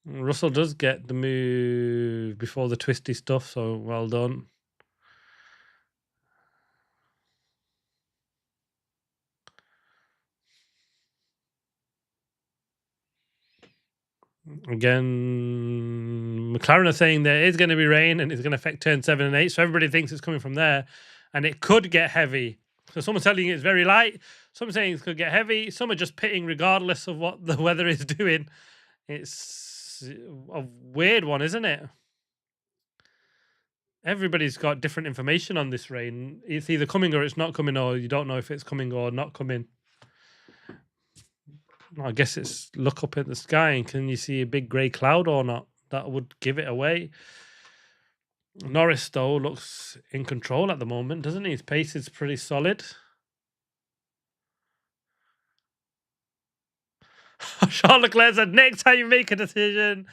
Russell does get the move before the twisty stuff, so well done. Again, McLaren are saying there is going to be rain and it's going to affect turn 7 and 8. So everybody thinks it's coming from there and it could get heavy. So someone's telling you it's very light. Someone's saying it could get heavy. Some are just pitting regardless of what the weather is doing. It's a weird one, isn't it? Everybody's got different information on this rain. It's either coming or it's not coming, or you don't know if it's coming or not coming. I guess it's look up at the sky and can you see a big grey cloud or not? That would give it away. Norris, though, looks in control at the moment, doesn't he? His pace is pretty solid. Charles Leclerc said, next time you make a decision,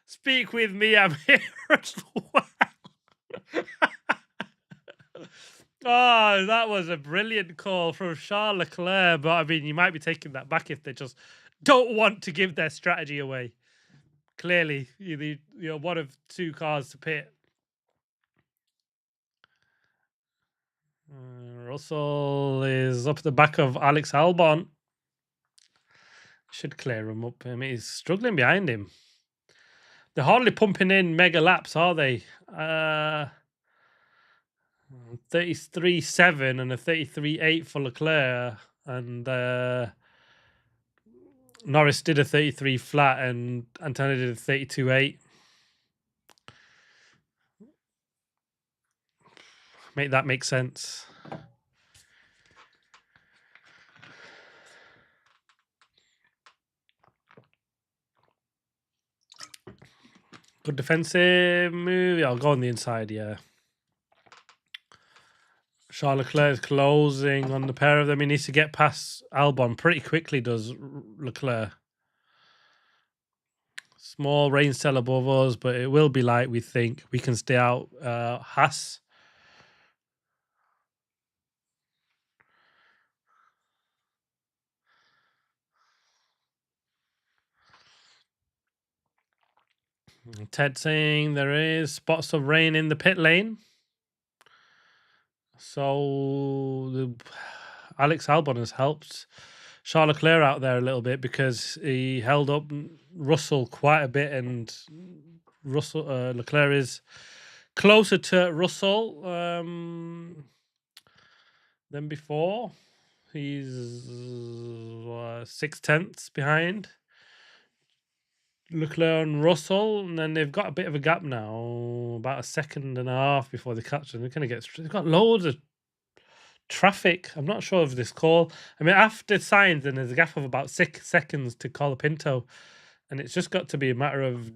speak with me. I'm here as well. Oh, that was a brilliant call from Charles Leclerc. But I mean, you might be taking that back if they just don't want to give their strategy away. Clearly, you're one of two cars to pit. Russell is up the back of Alex Albon. Should clear him up. I mean, he's struggling behind him. They're hardly pumping in mega laps, are they? 33.7 and a 33.8 for Leclerc, and Norris did a 33 flat, and Antonio did a 32.8. Make that make sense. Good defensive move. Yeah, I'll go on the inside, yeah. Charles Leclerc is closing on the pair of them. He needs to get past Albon pretty quickly, does Leclerc. Small rain cell above us, but it will be light, we think. We can stay out. Haas. Ted saying there is spots of rain in the pit lane. So Alex Albon has helped Charles Leclerc out there a little bit because he held up Russell quite a bit, and Leclerc is closer to Russell than before. He's 6/10 behind Leclerc and Russell, and then they've got a bit of a gap now, about a second and a half before they catch them. They're going to get. They've got loads of traffic. I'm not sure of this call. I mean, after signs, then there's a gap of about 6 seconds to Colapinto, and it's just got to be a matter of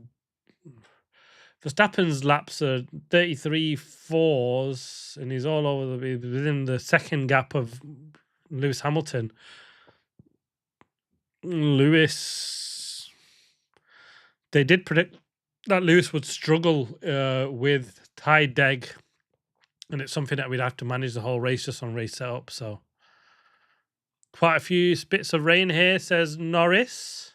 Verstappen's laps are 33.4s, and he's all over within the second gap of Lewis Hamilton. Lewis, they did predict that Lewis would struggle with tie deg, and it's something that we'd have to manage the whole race just on race setup. So quite a few spits of rain here, says Norris.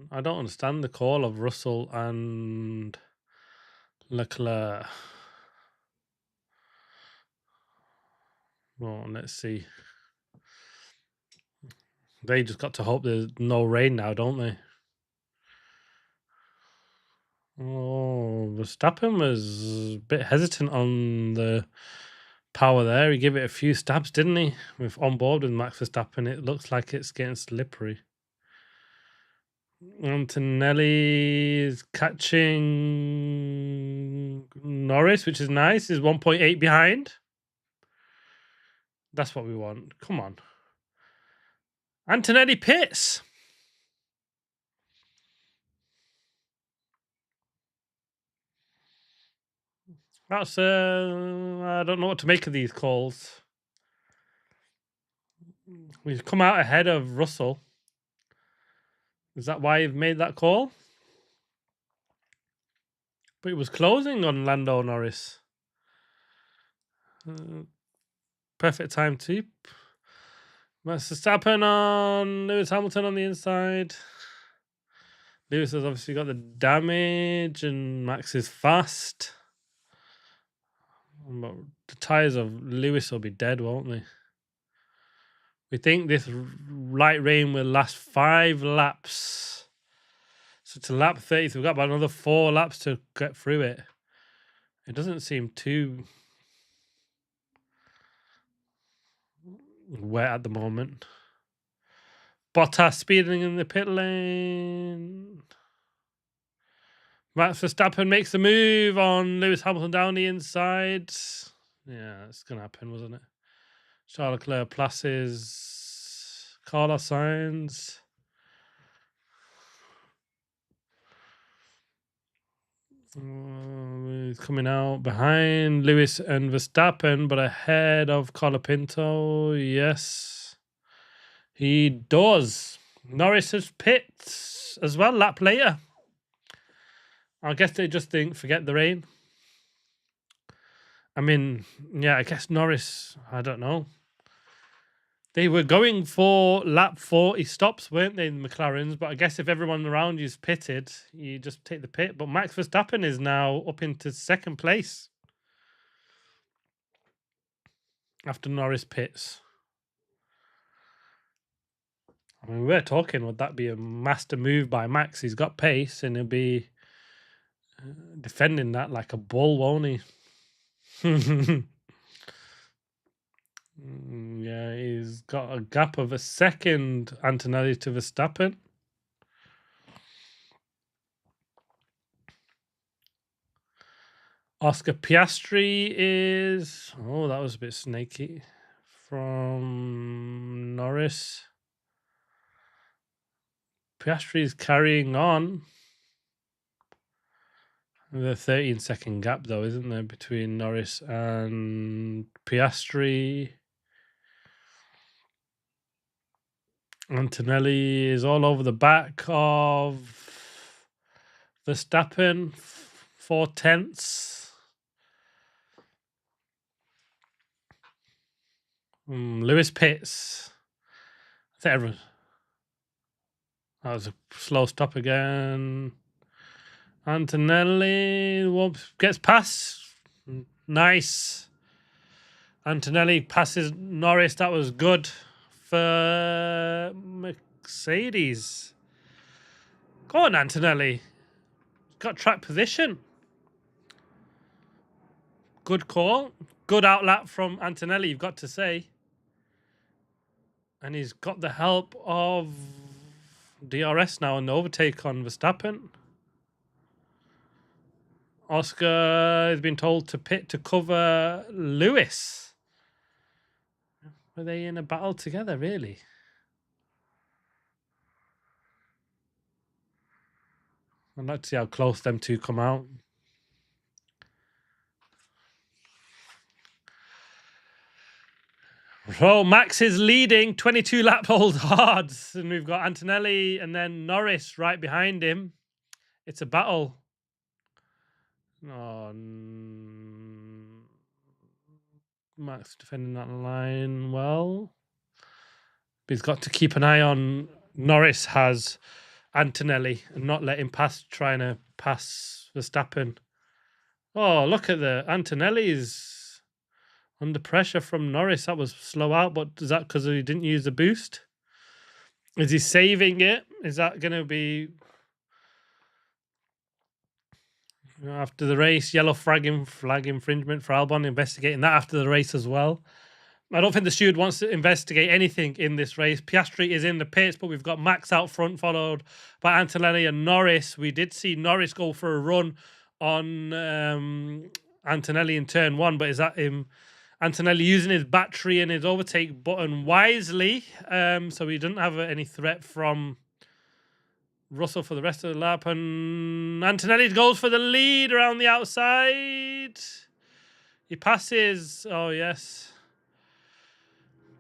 I don't understand the call of Russell and Leclerc. Well, let's see. They just got to hope there's no rain now, don't they? Oh, Verstappen was a bit hesitant on the power there. He gave it a few stabs, didn't he? With on board with Max Verstappen, it looks like it's getting slippery. Antonelli is catching Norris, which is nice. He's 1.8 behind. That's what we want. Come on. Antonelli pits. That's I don't know what to make of these calls. We've come out ahead of Russell. Is that why you've made that call? But it was closing on Lando Norris. Perfect time to. Max Verstappen on Lewis Hamilton on the inside. Lewis has obviously got the damage, and Max is fast. But the tyres of Lewis will be dead, won't they? We think this light rain will last 5 laps. So to lap 30, so we've got about another 4 laps to get through it. It doesn't seem too wet at the moment. Bottas speeding in the pit lane. Max Verstappen makes the move on Lewis Hamilton down the inside. Yeah, it's going to happen, wasn't it? Charles Leclerc passes Carlos Sainz. He's coming out behind Lewis and Verstappen, but ahead of Colapinto. Yes, he does. Norris has pits as well, lap later. I guess they just think, forget the rain. I mean, yeah, I guess Norris, I don't know. They were going for lap 40 stops, weren't they, the McLarens? But I guess if everyone around you's pitted, you just take the pit. But Max Verstappen is now up into 2nd place after Norris pits. I mean, we're talking, would that be a master move by Max? He's got pace, and he'll be defending that like a bull, won't he? Yeah, he's got a gap of a second, Antonelli to Verstappen. Oscar Piastri is... Oh, that was a bit snaky. From Norris. Piastri is carrying on. The 13-second gap, though, isn't there, between Norris and Piastri? Antonelli is all over the back of Verstappen, 4/10. Lewis pits. I think everyone... That was a slow stop again. Antonelli gets past. Nice. Antonelli passes Norris. That was good for Mercedes. Go on, Antonelli. Got track position. Good call. Good outlap from Antonelli, you've got to say. And he's got the help of DRS now on the overtake on Verstappen. Oscar has been told to pit to cover Lewis. Were they in a battle together, really? I'd like to see how close them two come out. So Max is leading, 22 lap hold hard. And we've got Antonelli and then Norris right behind him. It's a battle. Oh, Max defending that line well. But he's got to keep an eye on... Norris has Antonelli and not let him pass, trying to pass Verstappen. Oh, look at the... Antonelli's under pressure from Norris. That was slow out, but is that because he didn't use the boost? Is he saving it? Is that going to be after the race? Yellow flag infringement for Albon, investigating that after the race as well. I don't think the steward wants to investigate anything in this race. Piastri is in the pits, but we've got Max out front, followed by Antonelli and Norris. We did see Norris go for a run on Antonelli in turn 1, but is that him? Antonelli using his battery and his overtake button wisely, so he doesn't have any threat from Russell for the rest of the lap. And Antonelli goes for the lead around the outside. He passes. Oh, yes.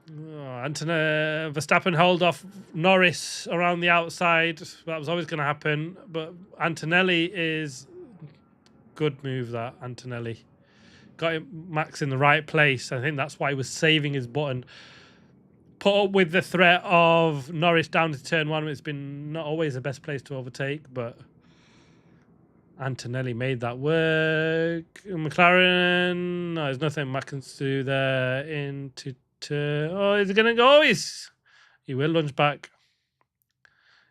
Verstappen held off Norris around the outside. That was always going to happen. But Antonelli is good move, that Antonelli. Got him, Max in the right place. I think that's why he was saving his button. Put up with the threat of Norris down to turn 1. It's been not always the best place to overtake, but Antonelli made that work. McLaren, no, there's nothing Max can do there. Into oh, is he gonna go? He will lunge back.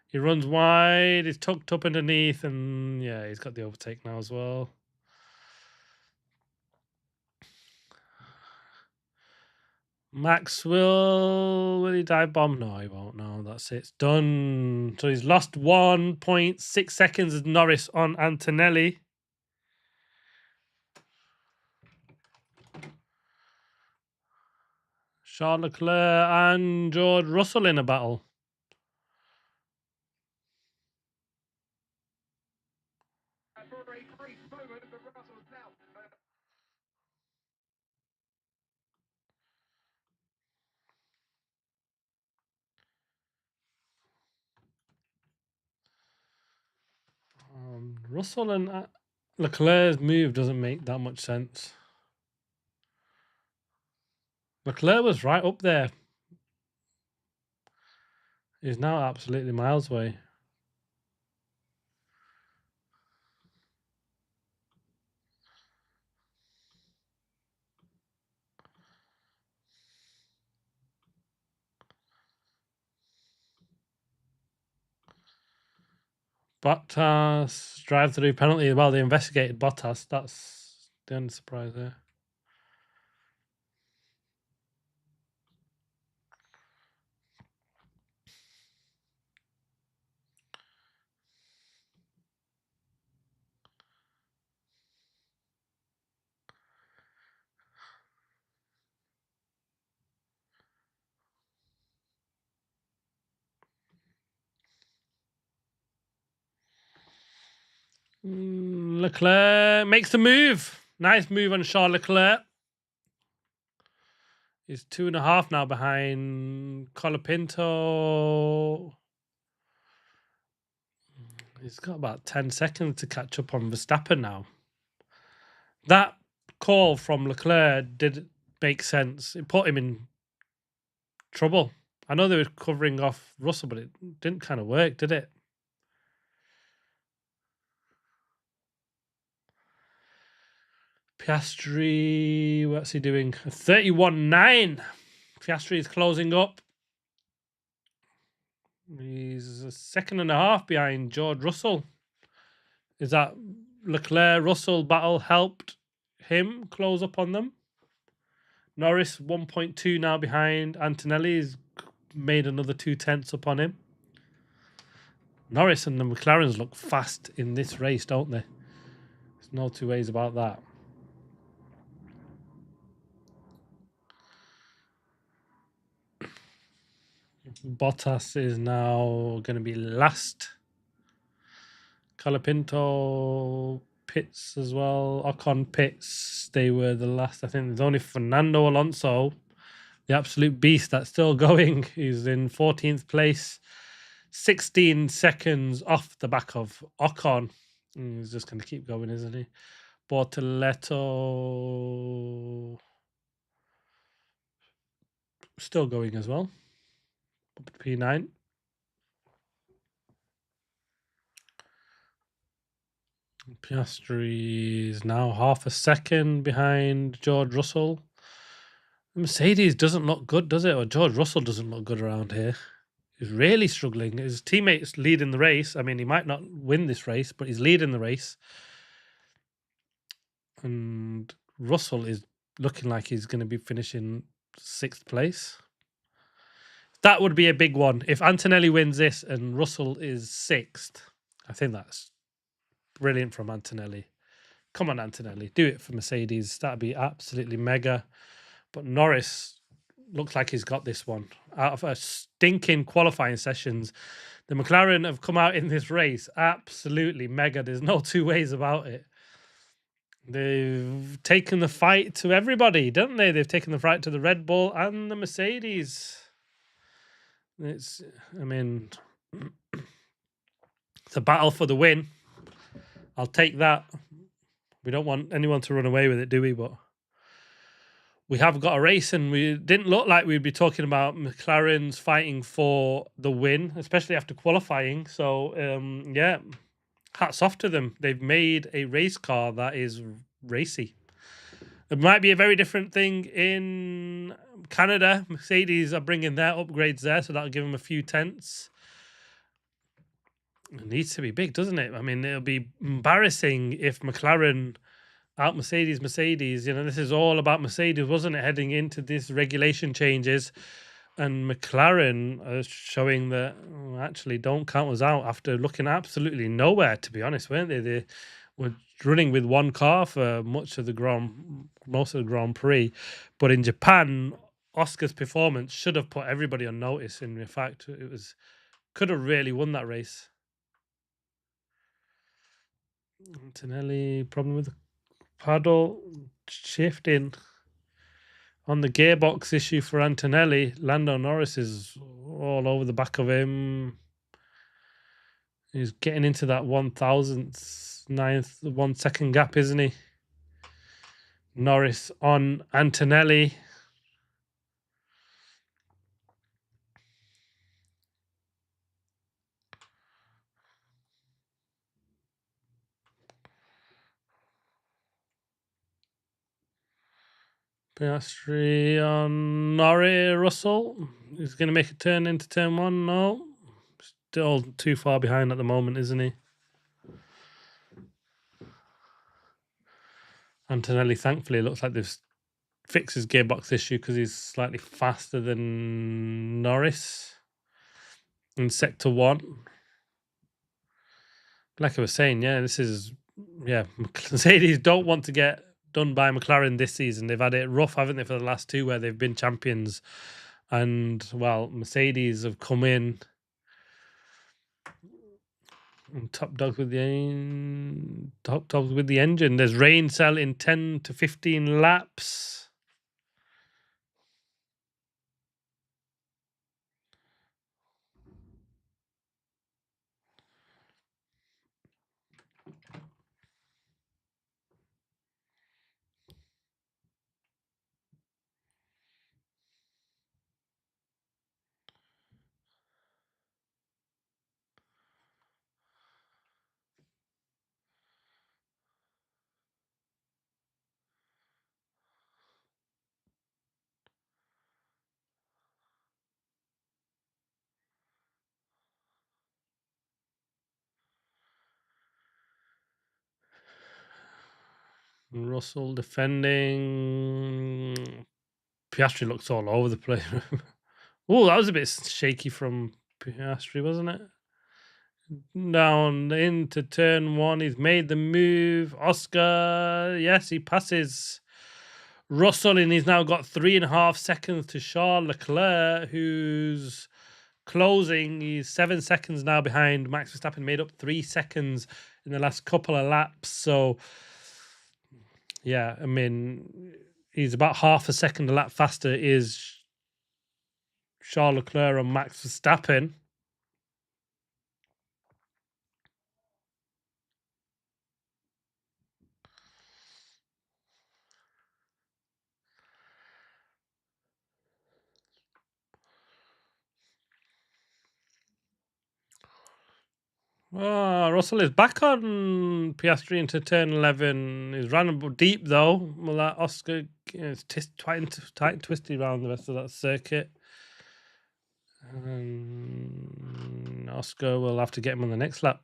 He runs wide. He's tucked up underneath, and yeah, he's got the overtake now as well. Max will he dive bomb? No, he won't. No, that's it. It's done. So he's lost 1.6 seconds of Norris on Antonelli. Charles Leclerc and George Russell in a battle. Russell and Leclerc's move doesn't make that much sense. Leclerc was right up there. He's now absolutely miles away. Bottas drive-through penalty. Well, they investigated Bottas. That's the only surprise there. Leclerc makes the move. Nice move on Charles Leclerc. He's 2.5 now behind Colapinto. He's got about 10 seconds to catch up on Verstappen now. That call from Leclerc did make sense. It put him in trouble. I know they were covering off Russell, but it didn't kind of work, did it? Piastri, what's he doing? 31.9. Piastri is closing up. He's a 2.5 seconds behind George Russell. Is that Leclerc-Russell battle helped him close up on them? Norris 1.2 now behind. Antonelli's made another 0.2 up on him. Norris and the McLarens look fast in this race, don't they? There's no two ways about that. Bottas is now going to be last. Colapinto pits as well. Ocon pits. They were the last. I think there's only Fernando Alonso, the absolute beast, that's still going. He's in 14th place. 16 seconds off the back of Ocon. He's just going to keep going, isn't he? Bortoletto still going as well. P9. Piastri is now 0.5 seconds behind George Russell. Mercedes doesn't look good, does it? Or George Russell doesn't look good around here. He's really struggling. His teammates leading the race. I mean, he might not win this race, but he's leading the race. And Russell is looking like he's going to be finishing 6th place. That would be a big one. If Antonelli wins this and Russell is 6th, I think that's brilliant from Antonelli. Come on, Antonelli, do it for Mercedes. That'd be absolutely mega. But Norris looks like he's got this one. Out of a stinking qualifying sessions, the McLaren have come out in this race absolutely mega. There's no two ways about it. They've taken the fight to everybody, don't they? They've taken the fight to the Red Bull and the Mercedes. It's a battle for the win. I'll take that. We don't want anyone to run away with it, do we? But we have got a race, and we didn't look like we'd be talking about McLaren's fighting for the win, especially after qualifying. So, yeah, hats off to them. They've made a race car that is racy. It might be a very different thing in Canada. Mercedes are bringing their upgrades there, so that'll give them a few tenths. It needs to be big, doesn't it? I mean, it'll be embarrassing if McLaren out Mercedes. You know, this is all about Mercedes, wasn't it, heading into this regulation changes? And McLaren are showing that actually don't count us out after looking absolutely nowhere, to be honest, weren't they? They were running with one car for most of the Grand Prix. But in Japan, Oscar's performance should have put everybody on notice. And in fact, could have really won that race. Antonelli, problem with the paddle shifting on the gearbox issue for Antonelli. Lando Norris is all over the back of him. He's getting into that 1 second gap, isn't he? Norris on Antonelli. Piastri on Norris. Russell. He's going to make a turn into turn 1. No. Still too far behind at the moment, isn't he? Antonelli, thankfully, looks like they've fixed his gearbox issue because he's slightly faster than Norris in sector 1. Like I was saying, Mercedes don't want to get done by McLaren this season. They've had it rough, haven't they, for the last 2 where they've been champions. And, well, Mercedes have come in and top dogs with the engine. There's rain cell in 10 to 15 laps. Russell defending. Piastri looks all over the place. Oh, that was a bit shaky from Piastri, wasn't it? Down into turn 1. He's made the move. Oscar, yes, he passes Russell, and he's now got 3.5 seconds to Charles Leclerc, who's closing. He's 7 seconds now behind Max Verstappen, made up 3 seconds in the last couple of laps. So, yeah, I mean, he's about half a second a lap faster is Charles Leclerc and Max Verstappen. Russell is back on Piastri into turn 11. He's ran deep though. Well, that Oscar is tight and twisty around the rest of that circuit. Oscar will have to get him on the next lap.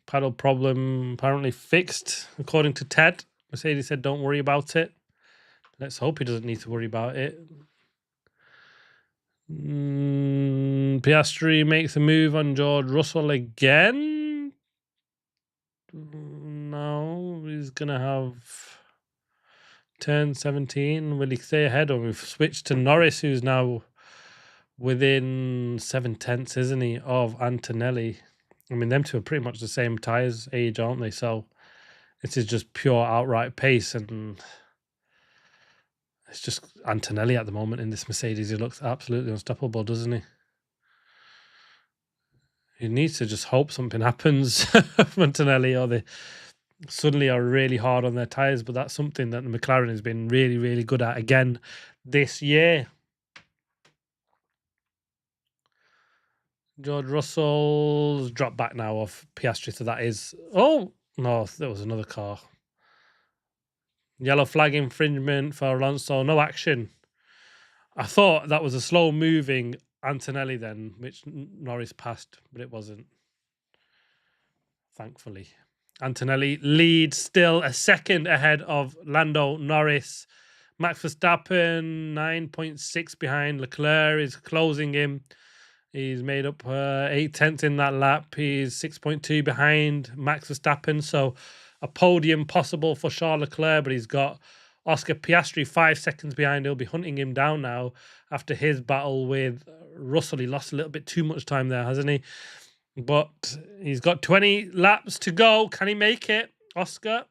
Paddle problem apparently fixed, according to Ted. Mercedes said, don't worry about it. Let's hope he doesn't need to worry about it. Piastri makes a move on George Russell again. No, he's going to have turn 17. Will he stay ahead? Or we've switched to Norris, who's now within 7/10, isn't he, of Antonelli. I mean, them two are pretty much the same tyres age, aren't they? So this is just pure outright pace, and it's just Antonelli at the moment in this Mercedes. He looks absolutely unstoppable, doesn't he? He needs to just hope something happens for Antonelli, or they suddenly are really hard on their tyres. But that's something that the McLaren has been really, really good at again this year. George Russell's dropped back now off Piastri, so that is... Oh, no, there was another car. Yellow flag infringement for Alonso. No action. I thought that was a slow-moving Antonelli then, which Norris passed, but it wasn't. Thankfully. Antonelli leads still a second ahead of Lando Norris. Max Verstappen, 9.6 behind. Leclerc is closing him. He's made up 8/10 in that lap. He's 6.2 behind Max Verstappen. So a podium possible for Charles Leclerc, but he's got Oscar Piastri 5 seconds behind. He'll be hunting him down now after his battle with Russell. He lost a little bit too much time there, hasn't he? But he's got 20 laps to go. Can he make it? Oscar,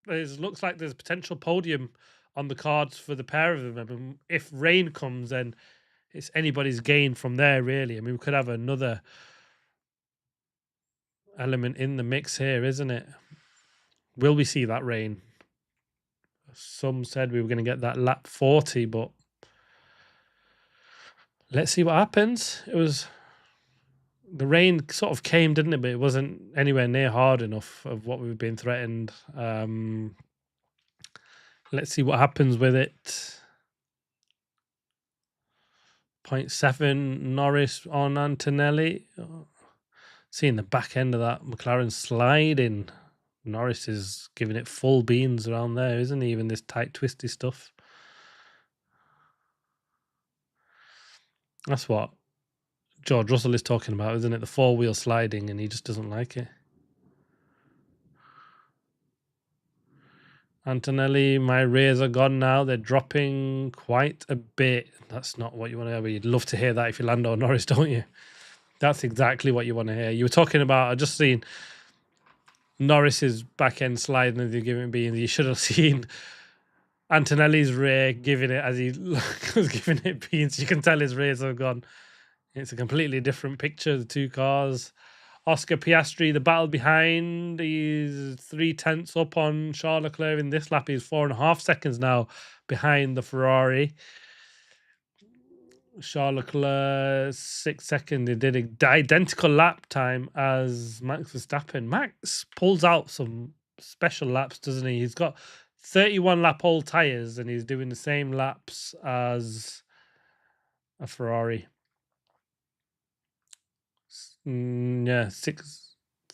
it looks like there's a potential podium on the cards for the pair of them. I mean, if rain comes, then it's anybody's gain from there, really. I mean, we could have another element in the mix here, isn't it? Will we see that rain? Some said we were going to get that lap 40, but let's see what happens. The rain sort of came, didn't it? But it wasn't anywhere near hard enough of what we've been threatened. Let's see what happens with it. 0.7 Norris on Antonelli. Seeing the back end of that McLaren sliding. Norris is giving it full beans around there, isn't he? Even this tight, twisty stuff. That's what George Russell is talking about, isn't it? The four-wheel sliding, and he just doesn't like it. Antonelli, my rears are gone now. They're dropping quite a bit. That's not what you want to hear. You'd love to hear that if you Lando Norris, don't you? That's exactly what you want to hear. You were talking about, I just seen Norris's back end sliding as you're giving beans. You should have seen Antonelli's rear giving it as he was giving it beans. You can tell his rears have gone. It's a completely different picture, the two cars. Oscar Piastri, the battle behind, he's 0.3 up on Charles Leclerc in this lap. He's 4.5 seconds now behind the Ferrari. Charles Leclerc, 6 seconds. He did an identical lap time as Max Verstappen. Max pulls out some special laps, doesn't he? He's got 31 lap old tyres and he's doing the same laps as a Ferrari. Yeah,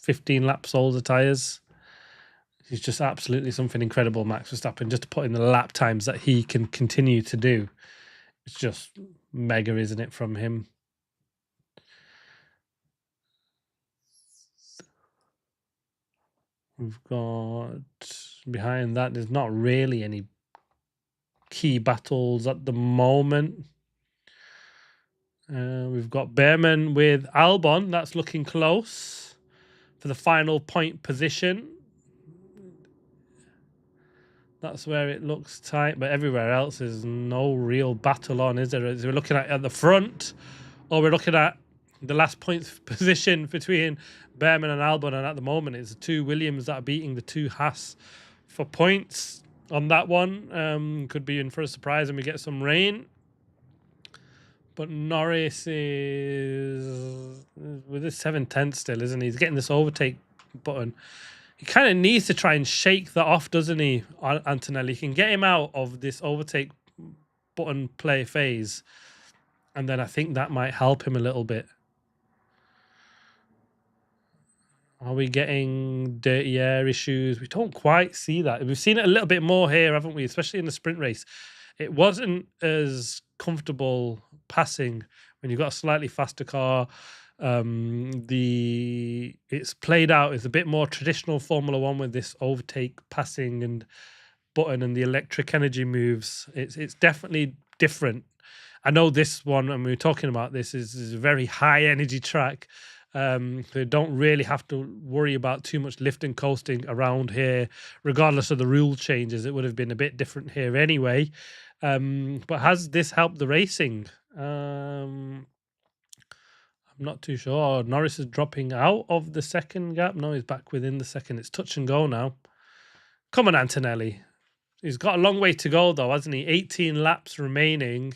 15 laps older tyres. He's just absolutely something incredible, Max Verstappen, just to put in the lap times that he can continue to do. It's just mega, isn't it, from him? We've got behind that, there's not really any key battles at the moment. We've got Behrman with Albon. That's looking close for the final point position. That's where it looks tight, but everywhere else is no real battle on, is there? Is we're looking at the front, or we're looking at the last point position between Behrman and Albon, and at the moment it's the two Williams that are beating the two Haas for points on that one. Could be in for a surprise and we get some rain. But Norris is with his 7/10 still, isn't he? He's getting this overtake button. he kind of needs to try and shake that off, doesn't he, Antonelli? He can get him out of this overtake button play phase, and then I think that might help him a little bit. Are we getting dirty air issues? We don't quite see that. We've seen it a little bit more here, haven't we? Especially in the sprint race. It wasn't as comfortable passing when you've got a slightly faster car. It's played out as a bit more traditional Formula One with this overtake, passing, and button and the electric energy moves. It's definitely different. I know this one, and we were talking about this, is a very high energy track. They don't really have to worry about too much lift and coasting around here, regardless of the rule changes. It would have been a bit different here anyway. But has this helped the racing? I'm not too sure. Norris is dropping out of the second gap. No, he's back within the second. It's touch and go now. Come on, Antonelli. He's got a long way to go, though, hasn't he? 18 laps remaining.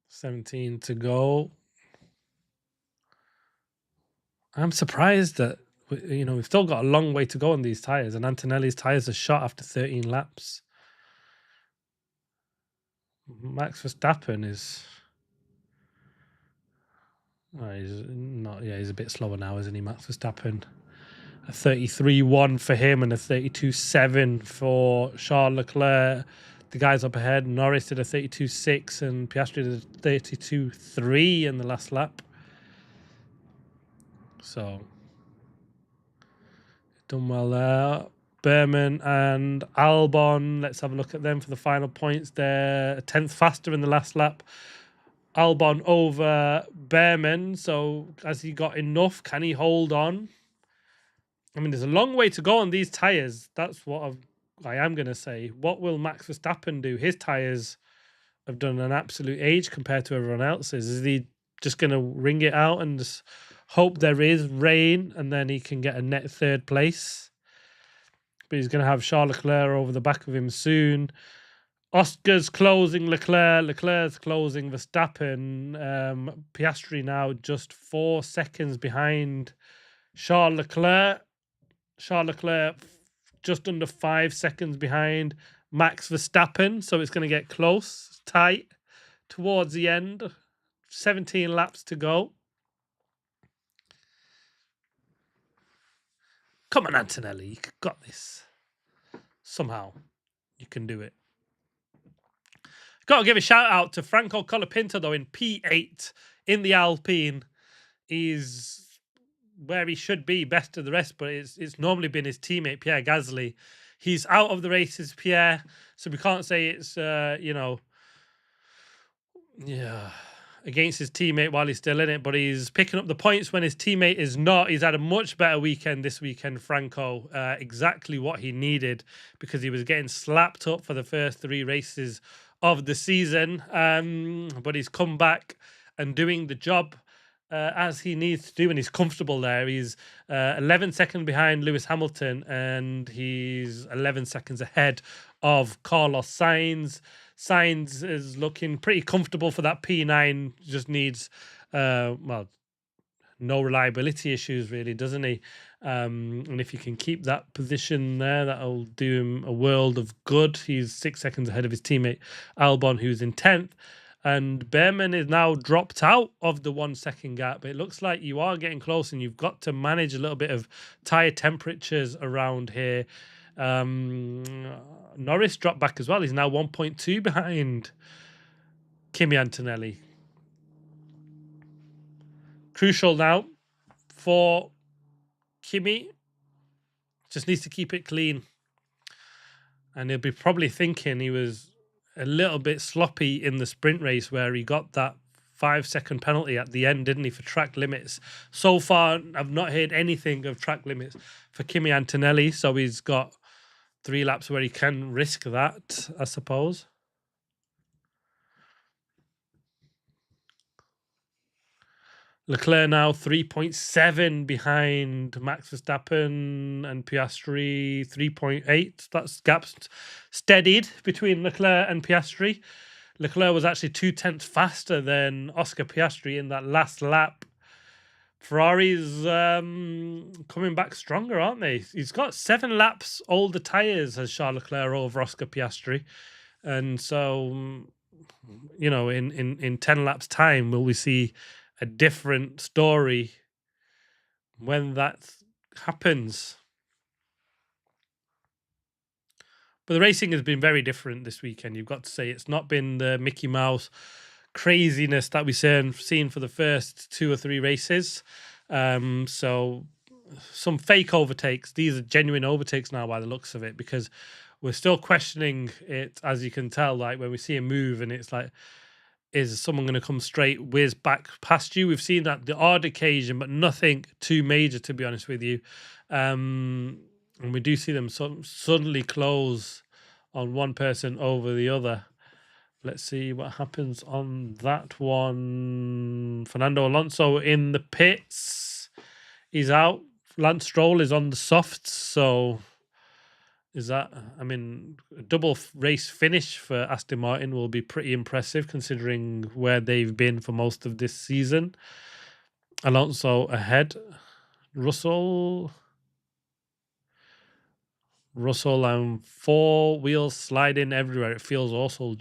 17 to go. I'm surprised that, we've still got a long way to go on these tyres, and Antonelli's tyres are shot after 13 laps. Max Verstappen is... he's not. Yeah, he's a bit slower now, isn't he, Max Verstappen? A 33.1 for him and a 32.7 for Charles Leclerc. The guys up ahead, Norris did a 32.6 and Piastri did a 32.3 in the last lap. So, done well there. Berman and Albon, let's have a look at them for the final points there. A 10th faster in the last lap. Albon over Berman. So, has he got enough? Can he hold on? I mean, there's a long way to go on these tyres. That's what I am going to say. What will Max Verstappen do? His tyres have done an absolute age compared to everyone else's. Is he just going to wring it out and just hope there is rain and then he can get a net third place? But he's going to have Charles Leclerc over the back of him soon. Oscar's closing Leclerc. Leclerc's closing Verstappen. Piastri now just 4 seconds behind Charles Leclerc. Charles Leclerc just under 5 seconds behind Max Verstappen. So it's going to get close, tight towards the end. 17 laps to go. Come on, Antonelli. You got this. Somehow, you can do it. Got to give a shout out to Franco Colapinto, though, in P8 in the Alpine. He's where he should be, best of the rest, but it's normally been his teammate, Pierre Gasly. He's out of the races, Pierre, so we can't say it's, against his teammate while he's still in it, but he's picking up the points when his teammate is not. He's had a much better weekend this weekend, Franco. Exactly what he needed, because he was getting slapped up for the first 3 races of the season, but he's come back and doing the job as he needs to do, and he's comfortable there. He's 11 seconds behind Lewis Hamilton, and he's 11 seconds ahead of Carlos Sainz. Sainz is looking pretty comfortable for that P9. Just needs, no reliability issues, really, doesn't he? And if you can keep that position there, that'll do him a world of good. He's 6 seconds ahead of his teammate Albon, who's in 10th. And Berman is now dropped out of the 1 second gap. It looks like you are getting close, and you've got to manage a little bit of tyre temperatures around here. Norris dropped back as well. He's now 1.2 behind Kimi Antonelli. Crucial now for Kimi. Just needs to keep it clean. And he'll be probably thinking he was a little bit sloppy in the sprint race where he got that 5-second penalty at the end, didn't he, for track limits. So far, I've not heard anything of track limits for Kimi Antonelli, so he's got 3 laps where he can risk that, I suppose. Leclerc now 3.7 behind Max Verstappen, and Piastri 3.8. That's gaps steadied between Leclerc and Piastri. Leclerc was actually 2/10 faster than Oscar Piastri in that last lap. Ferrari's coming back stronger, aren't they? He's got 7 laps older tyres as Charles Leclerc over Oscar Piastri. And so, in 10 laps' time, will we see a different story when that happens? But the racing has been very different this weekend. You've got to say it's not been the Mickey Mouse craziness that we've seen for the first 2 or 3 races. So some fake overtakes. These are genuine overtakes now by the looks of it, because we're still questioning it, as you can tell, like when we see a move and it's like, is someone going to come straight whiz back past you? We've seen that the odd occasion, but nothing too major, to be honest with you. And we do see them suddenly close on one person over the other. Let's see what happens on that one. Fernando Alonso in the pits. He's out. Lance Stroll is on the softs. So is that, a double race finish for Aston Martin will be pretty impressive considering where they've been for most of this season. Alonso ahead. Russell and 4 wheels sliding everywhere. It feels awful.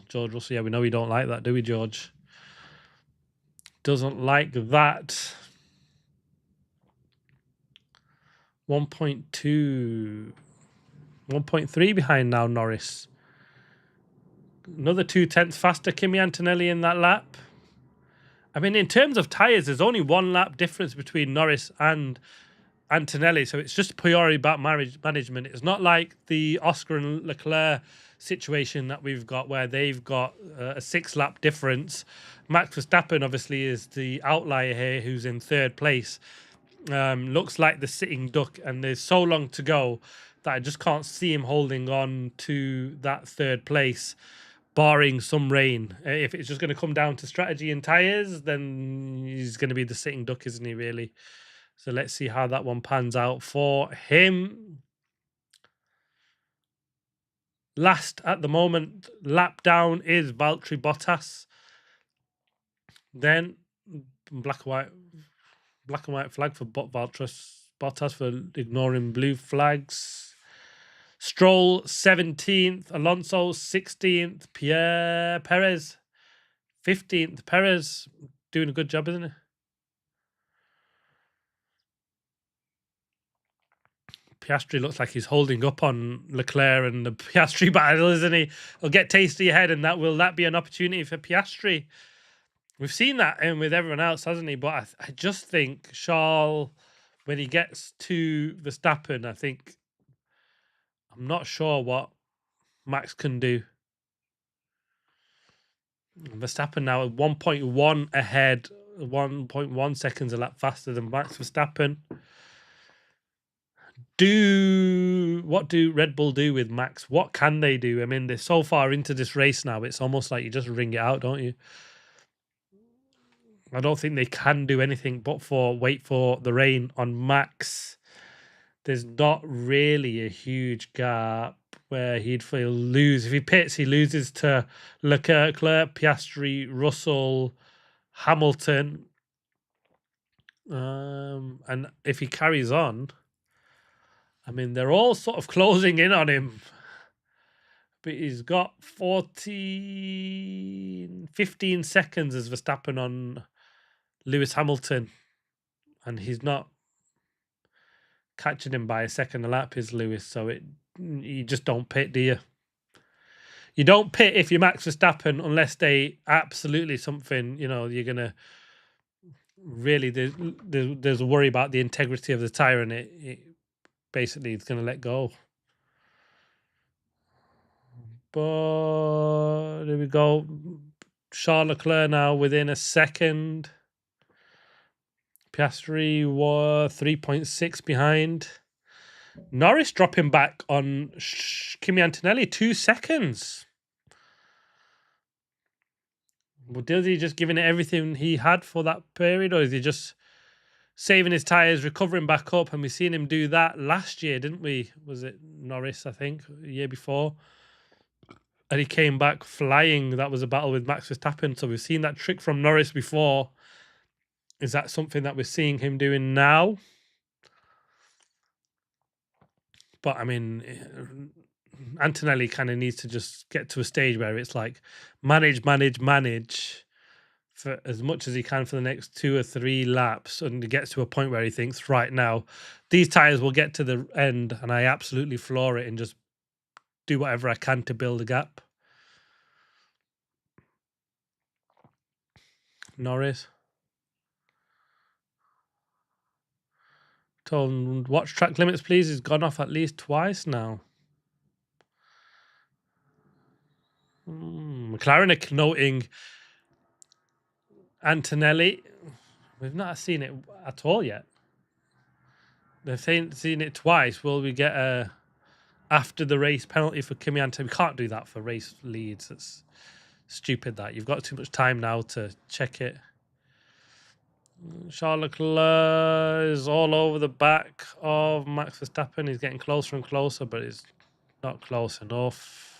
George Russell. Yeah, we know we don't like that, do we, George? Doesn't like that. 1.2, 1.3 behind now, Norris. Another 2/10 faster, Kimi Antonelli in that lap. In terms of tyres, there's only 1 lap difference between Norris and Antonelli, so it's just purely about management. It's not like the Oscar and Leclerc situation that we've got, where they've got a 6-lap difference. Max Verstappen obviously is the outlier here, who's in 3rd place. Looks like the sitting duck, and there's so long to go that I just can't see him holding on to that 3rd place, barring some rain. If it's just going to come down to strategy and tyres, then he's going to be the sitting duck, isn't he, really? So let's see how that one pans out for him. Last at the moment, lap down, is Valtteri Bottas. Then black and white flag for Bottas for ignoring blue flags. Stroll 17th, Alonso 16th, Perez 15th. Perez doing a good job, isn't he? Piastri looks like he's holding up on Leclerc and the Piastri battle, isn't he? He'll get tasty ahead, and will that be an opportunity for Piastri? We've seen that with everyone else, hasn't he? But I just think Charles, when he gets to Verstappen, I'm not sure what Max can do. Verstappen now at 1.1 ahead, 1.1 seconds a lap faster than Max Verstappen. What do Red Bull do with Max? What can they do? They're so far into this race now, it's almost like you just ring it out, don't you? I don't think they can do anything but wait for the rain on Max. There's not really a huge gap where he'd lose. If he pits, he loses to Leclerc, Piastri, Russell, Hamilton. And if he carries on, they're all sort of closing in on him. But he's got 15 seconds as Verstappen on Lewis Hamilton. And he's not catching him by a second a lap, is Lewis. So you just don't pit, do you? You don't pit if you're Max Verstappen unless they absolutely something, you're going to really, there's a worry about the integrity of the tyre, and it basically it's going to let go. But there we go. Charles Leclerc now within a second. Piastri was 3.6 behind. Norris dropping back on Kimi Antonelli 2 seconds. Well, is he just giving it everything he had for that period, or is he just saving his tyres, recovering back up? And we've seen him do that last year, didn't we? Was it Norris, I think, the year before? and he came back flying. That was a battle with Max Verstappen. So we've seen that trick from Norris before. Is that something that we're seeing him doing now? But I mean, Antonelli kind of needs to just get to a stage where it's like manage for as much as he can for the next 2 or 3 laps, and he gets to a point where he thinks, right now, these tires will get to the end, and I absolutely floor it and just do whatever I can to build a gap. Norris told him, watch track limits, please. He's gone off at least twice now. McLaren are noting Antonelli. We've not seen it at all yet. They've seen it twice. Will we get a after the race penalty for Kimi Antonelli? We can't do that for race leads. It's stupid that you've got too much time now to check it. Charles Leclerc is all over the back of Max Verstappen. He's getting closer and closer, but he's not close enough.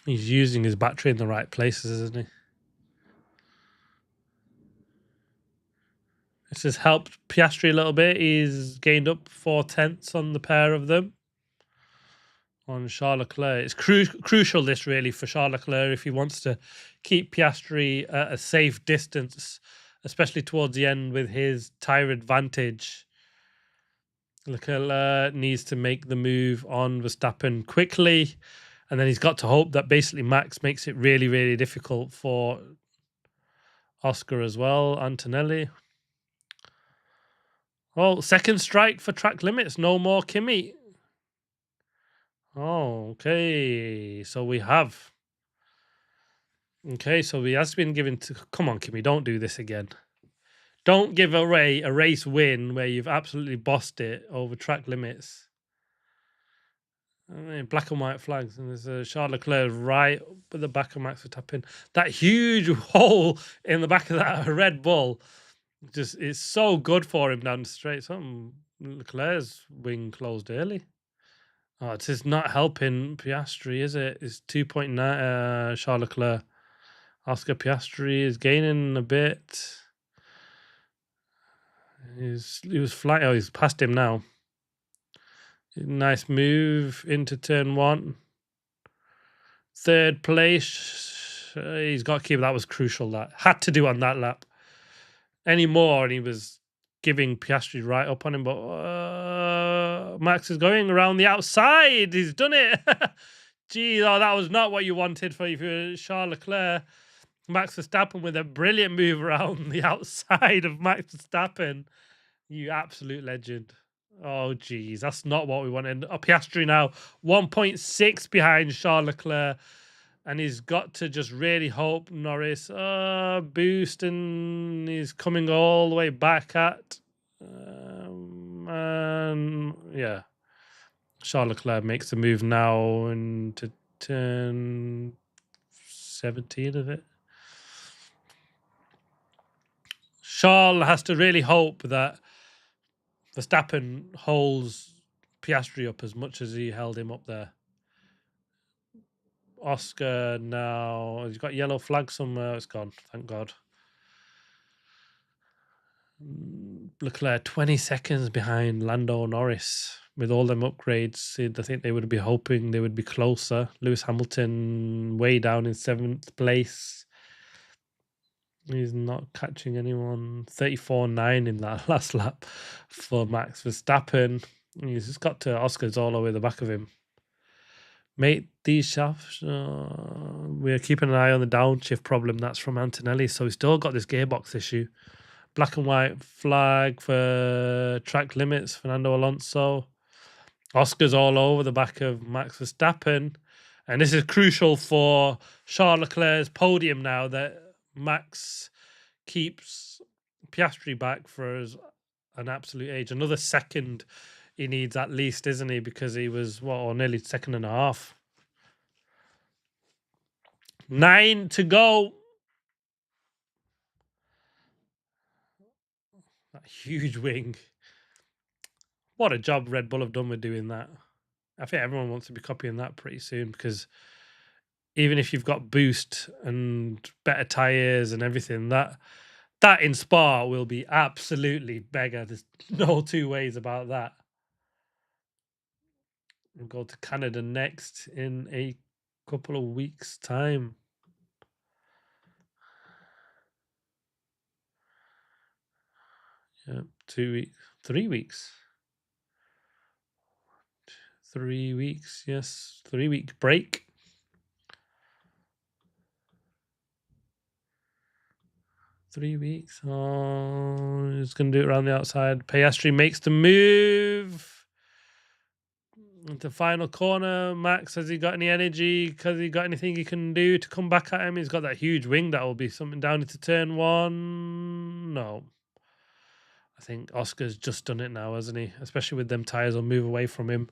He's using his battery in the right places, isn't he? This has helped Piastri a little bit. He's gained up 4/10 on the pair of them. On Charles Leclerc. It's crucial, this really, for Charles Leclerc if he wants to keep Piastri at a safe distance, especially towards the end with his tyre advantage. Leclerc needs to make the move on Verstappen quickly, and then he's got to hope that basically Max makes it really, really difficult for Oscar as well. Antonelli. Oh, second strike for track limits. No more Kimi. Oh, okay. So we have. Okay, so he has been given to. Come on, Kimi, don't do this again. Don't give away a race win where you've absolutely bossed it over track limits. I mean, black and white flags, and there's a Charles Leclerc right up at the back of Max Verstappen. That huge hole in the back of that Red Bull, just it's so good for him down the straight. Something Leclerc's wing closed early. Oh, it's just not helping Piastri, is it? It's 2.9. Charles Leclerc. Oscar Piastri is gaining a bit. He was flying. Oh, he's past him now. Nice move into turn 1. Third place. He's got to keep. That was crucial. That had to do on that lap. Any more, and he was giving Piastri right up on him. But Max is going around the outside. He's done it. Gee, oh, that was not what you wanted for Charles Leclerc. Max Verstappen with a brilliant move around the outside of Max Verstappen. You absolute legend. Oh, geez, that's not what we wanted. Piastri now 1.6 behind Charles Leclerc, and he's got to just really hope Norris boost, and he's coming all the way back at. And yeah, Charles Leclerc makes the move now into turn 17 of it. Charles has to really hope that Verstappen holds Piastri up as much as he held him up there. Oscar now, he's got yellow flag somewhere. It's gone, thank God. Leclerc 20 seconds behind Lando Norris. With all them upgrades, I think they would be hoping they would be closer. Lewis Hamilton way down in 7th place. He's not catching anyone. 34.9 in that last lap for Max Verstappen. He's just got to Oscar's all the way the back of him. Mate, these shafts, we're keeping an eye on the downshift problem. That's from Antonelli. So he's still got this gearbox issue. Black and white flag for track limits, Fernando Alonso. Oscar's all over the back of Max Verstappen. And this is crucial for Charles Leclerc's podium now that Max keeps Piastri back for an absolute age. Another second he needs at least, isn't he? Because he was, nearly second and a half. 9 to go. That huge wing. What a job Red Bull have done with doing that. I think everyone wants to be copying that pretty soon because even if you've got boost and better tires and everything, that in Spa will be absolutely mega. There's no two ways about that. We'll go to Canada next in a couple of weeks' time. Yeah, 2 weeks, 3 weeks. 3 weeks, yes. 3 week break. Three weeks. Oh, he's going to do it around the outside. Piastri makes the move into final corner. Max, has he got any energy? Has he got anything he can do to come back at him? He's got that huge wing that will be something down into turn one. No. I think Oscar's just done it now, hasn't he? Especially with them tyres will move away from him.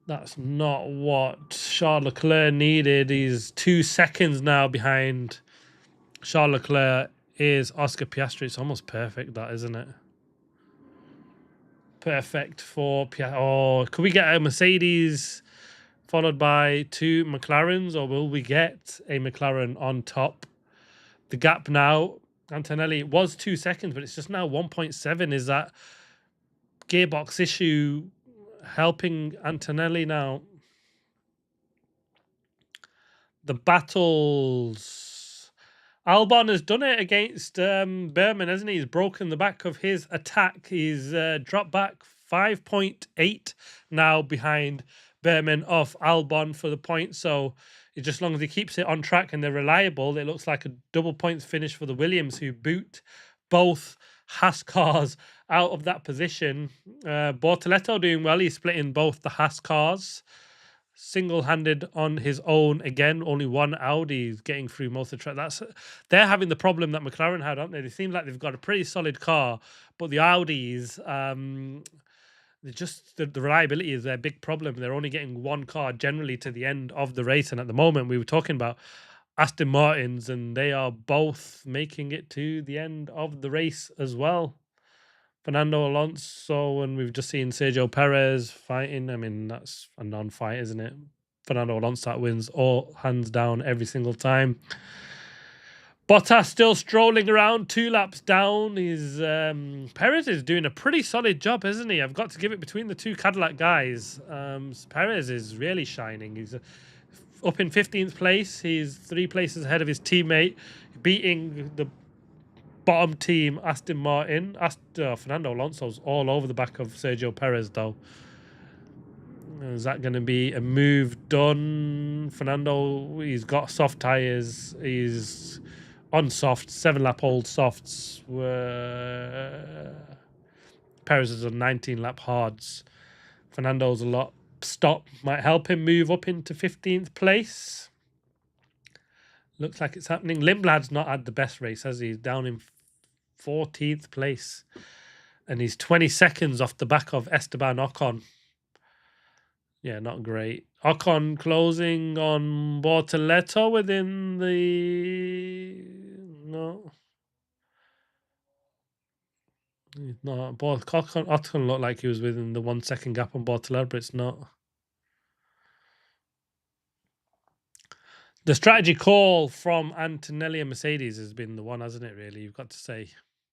That's not what Charles Leclerc needed. He's 2 seconds now behind Charles Leclerc is Oscar Piastri. It's almost perfect, that, isn't it? Perfect for Piastri. Oh, could we get a Mercedes followed by 2 McLarens, or will we get a McLaren on top? The gap now, Antonelli, it was 2 seconds, but it's just now 1.7. Is that gearbox issue helping Antonelli now? The battles. Albon has done it against Berman, hasn't he? He's broken the back of his attack. He's dropped back 5.8 now behind Berman off Albon for the point. So just as long as he keeps it on track and they're reliable, it looks like a double points finish for the Williams, who boot both Haas cars out of that position. Bortoletto doing well. He's splitting both the Haas cars. Single-handed on his own again. Only one Audi is getting through most of the track. They're having the problem that McLaren had, aren't they? They seem like they've got a pretty solid car, but the Audis, they're just the reliability is their big problem. They're only getting one car generally to the end of the race, and at the moment we were talking about Aston Martins, and they are both making it to the end of the race as well. Fernando Alonso, and we've just seen Sergio Perez fighting. I mean, that's a non-fight, isn't it? Fernando Alonso that wins all hands down every single time. Bottas still strolling around, 2 laps down. He's Perez is doing a pretty solid job, isn't he? I've got to give it between the 2 Cadillac guys. Perez is really shining. He's up in 15th place. He's 3 places ahead of his teammate, beating the bottom team, Aston Martin. Fernando Alonso's all over the back of Sergio Perez, though. Is that going to be a move done? Fernando, he's got soft tyres. He's on soft, 7-lap old softs. Perez is on 19-lap hards. Fernando's a lot. Stop might help him move up into 15th place. Looks like it's happening. Lindblad's not had the best race, has he? He's down in 14th place, and he's 20 seconds off the back of Esteban Ocon. Yeah, not great. Ocon closing on Bortoletto within the... No. He's not. Ocon looked like he was within the 1 second gap on Bortoletto, but it's not. The strategy call from Antonelli and Mercedes has been the one, hasn't it, really? You've got to say.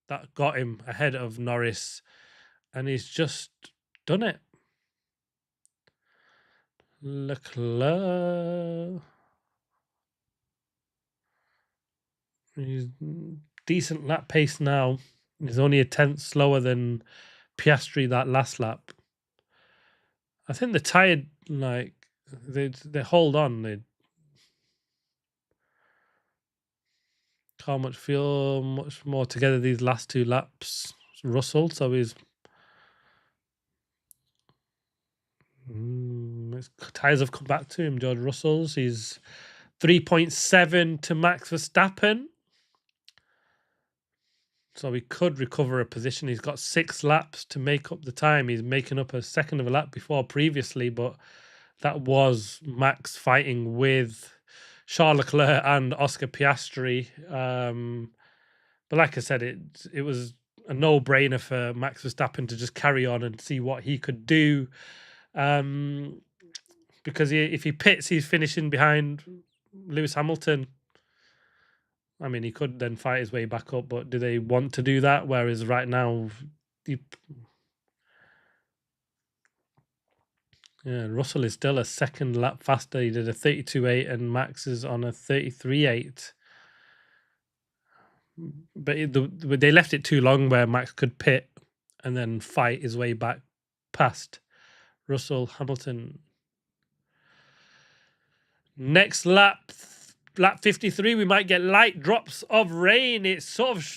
That got him ahead of Norris, and he's just done it. Leclerc. He's decent lap pace now. He's only a 10th slower than Piastri that last lap. I think the tyre, like, they hold on. They can't feel much more together these last 2 laps. Russell, so his tyres have come back to him. George Russell's, he's 3.7 to Max Verstappen. So he could recover a position. He's got 6 laps to make up the time. He's making up a second of a lap before previously, but that was Max fighting with Charles Leclerc and Oscar Piastri. But like I said, it was a no-brainer for Max Verstappen to just carry on and see what he could do. Because if he pits, he's finishing behind Lewis Hamilton. I mean, he could then fight his way back up, but do they want to do that? Whereas right now, Russell is still a second lap faster. He did a 32.8 and Max is on a 33.8. But they left it too long where Max could pit and then fight his way back past Russell. Hamilton. Next lap 53, we might get light drops of rain. It's sort of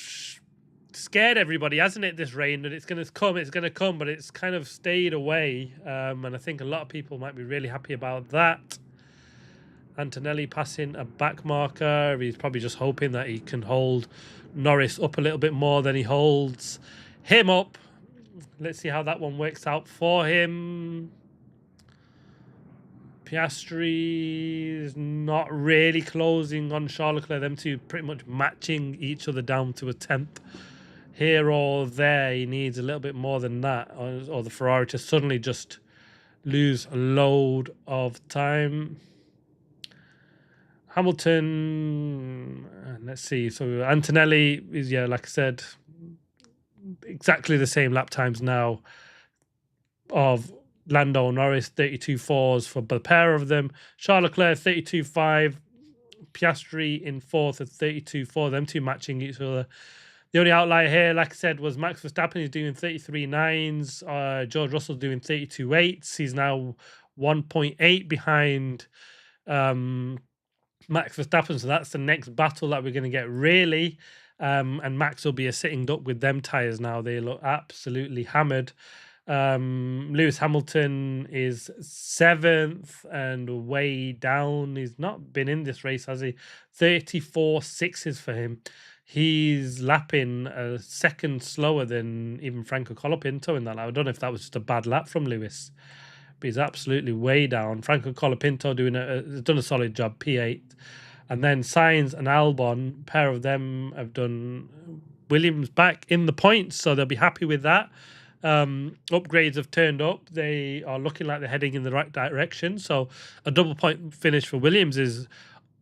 scared everybody, hasn't it, this rain? That it's going to come, but it's kind of stayed away. And I think a lot of people might be really happy about that. Antonelli passing a back marker. He's probably just hoping that he can hold Norris up a little bit more than he holds him up. Let's see how that one works out for him. Piastri is not really closing on Charles Leclerc. Them two pretty much matching each other down to a tenth here or there. He needs a little bit more than that, or the Ferrari to suddenly just lose a load of time. Hamilton, let's see. So Antonelli is, like I said, exactly the same lap times now of Lando Norris, 32.4s for the pair of them. Charles Leclerc, 32.5. Piastri in fourth at 32.4. Them two matching each other. The only outlier here, like I said, was Max Verstappen. He's doing 33.9s. George Russell's doing 32.8s. He's now 1.8 behind Max Verstappen. So that's the next battle that we're going to get, really. And Max will be a sitting duck with them tyres now. They look absolutely hammered. Lewis Hamilton is 7th and way down. He's not been in this race, has he? 34.6s for him. He's lapping a second slower than even Franco Colapinto in that lap. I don't know if that was just a bad lap from Lewis, but he's absolutely way down. Franco Colapinto has done a solid job, P8. And then Sainz and Albon, pair of them have done Williams back in the points, so they'll be happy with that. Upgrades have turned up. They are looking like they're heading in the right direction. So a double point finish for Williams is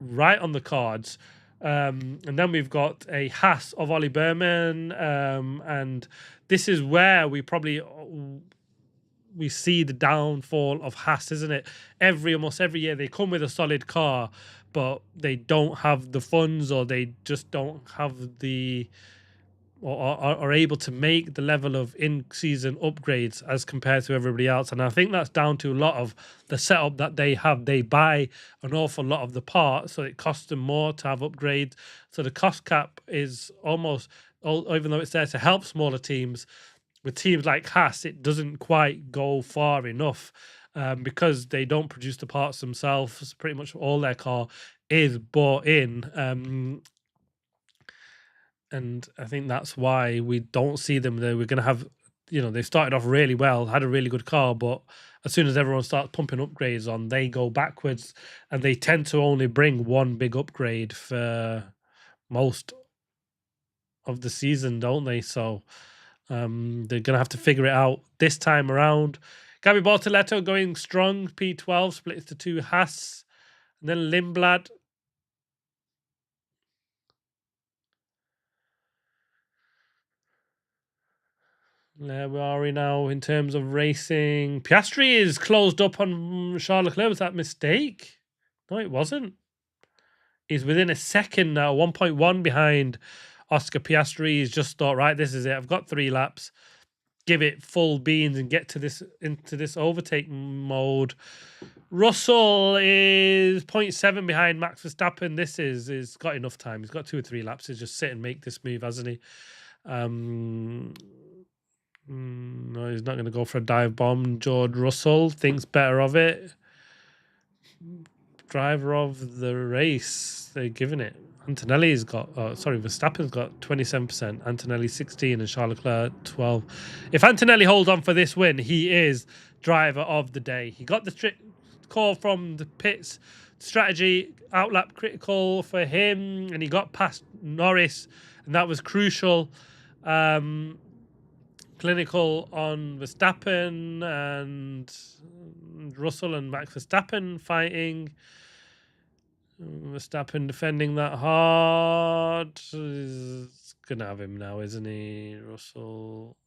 right on the cards. And then we've got a Haas of Ollie Berman. And this is where we see the downfall of Haas, isn't it? Almost every year they come with a solid car, but they don't have the funds, or they just don't have or are able to make the level of in-season upgrades as compared to everybody else. And I think that's down to a lot of the setup that they have. They buy an awful lot of the parts, so it costs them more to have upgrades. So the cost cap is almost, even though it's there to help smaller teams, with teams like Haas, it doesn't quite go far enough because they don't produce the parts themselves. Pretty much all their car is bought in. And I think that's why we don't see them there. We're going to have, they started off really well, had a really good car, but as soon as everyone starts pumping upgrades on, they go backwards, and they tend to only bring one big upgrade for most of the season, don't they? So they're going to have to figure it out this time around. Gabi Bortoletto going strong, P12, splits to 2 Haas. And then Lindblad. Where are we now in terms of racing? Piastri is closed up on Charles Leclerc. Was that a mistake? No, it wasn't. He's within a second now, 1.1 behind Oscar Piastri. He's just thought, right, this is it. I've got 3 laps. Give it full beans and get into this overtake mode. Russell is 0.7 behind Max Verstappen. This is got enough time. He's got 2 or 3 laps to just sit and make this move, hasn't he? No, he's not going to go for a dive bomb. George Russell thinks better of it. Driver of the race, they're giving it. Antonelli's got, Verstappen's got 27%, Antonelli 16, and Charles Leclerc 12. If Antonelli holds on for this win, he is driver of the day. He got the call from the pits. Strategy, outlap critical for him, and he got past Norris, and that was crucial. clinical on Verstappen, and Russell and Max Verstappen fighting. Verstappen defending that hard. He's gonna have him now, isn't he? Russell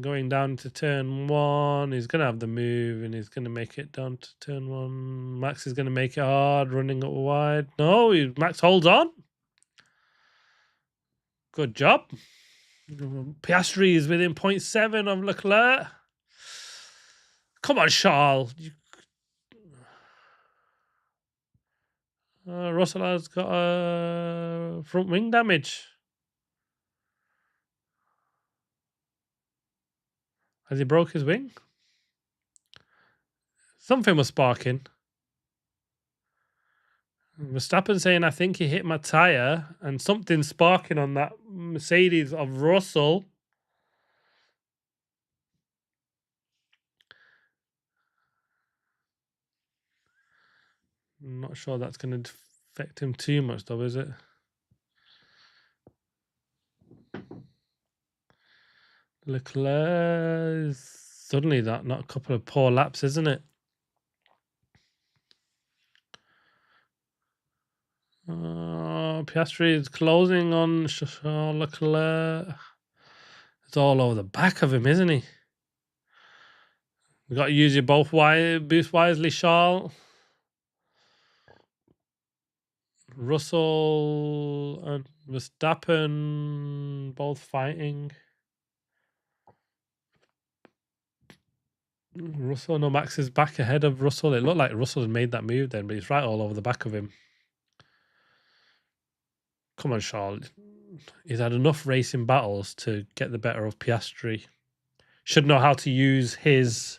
going down to turn 1. He's gonna have the move, and he's gonna make it down to turn 1. Max is gonna make it hard, running up wide. No, Max holds on. Good job. Piastri is within 0.7 of Leclerc. Come on, Charles. Russell has got front wing damage. Has he broke his wing? Something was sparking. Verstappen saying, I think he hit my tyre, and something's sparking on that Mercedes of Russell. I'm not sure that's going to affect him too much, though, is it? Leclerc, suddenly that, not a couple of poor laps, isn't it? Piastri is closing on Charles Leclerc. It's all over the back of him, isn't he? You've got to use your boost wisely, Charles. Russell and Verstappen both fighting. Russell, no, Max is back ahead of Russell. It looked like Russell had made that move then, but he's right all over the back of him. Come on, Charles. He's had enough racing battles to get the better of Piastri. Should know how to use his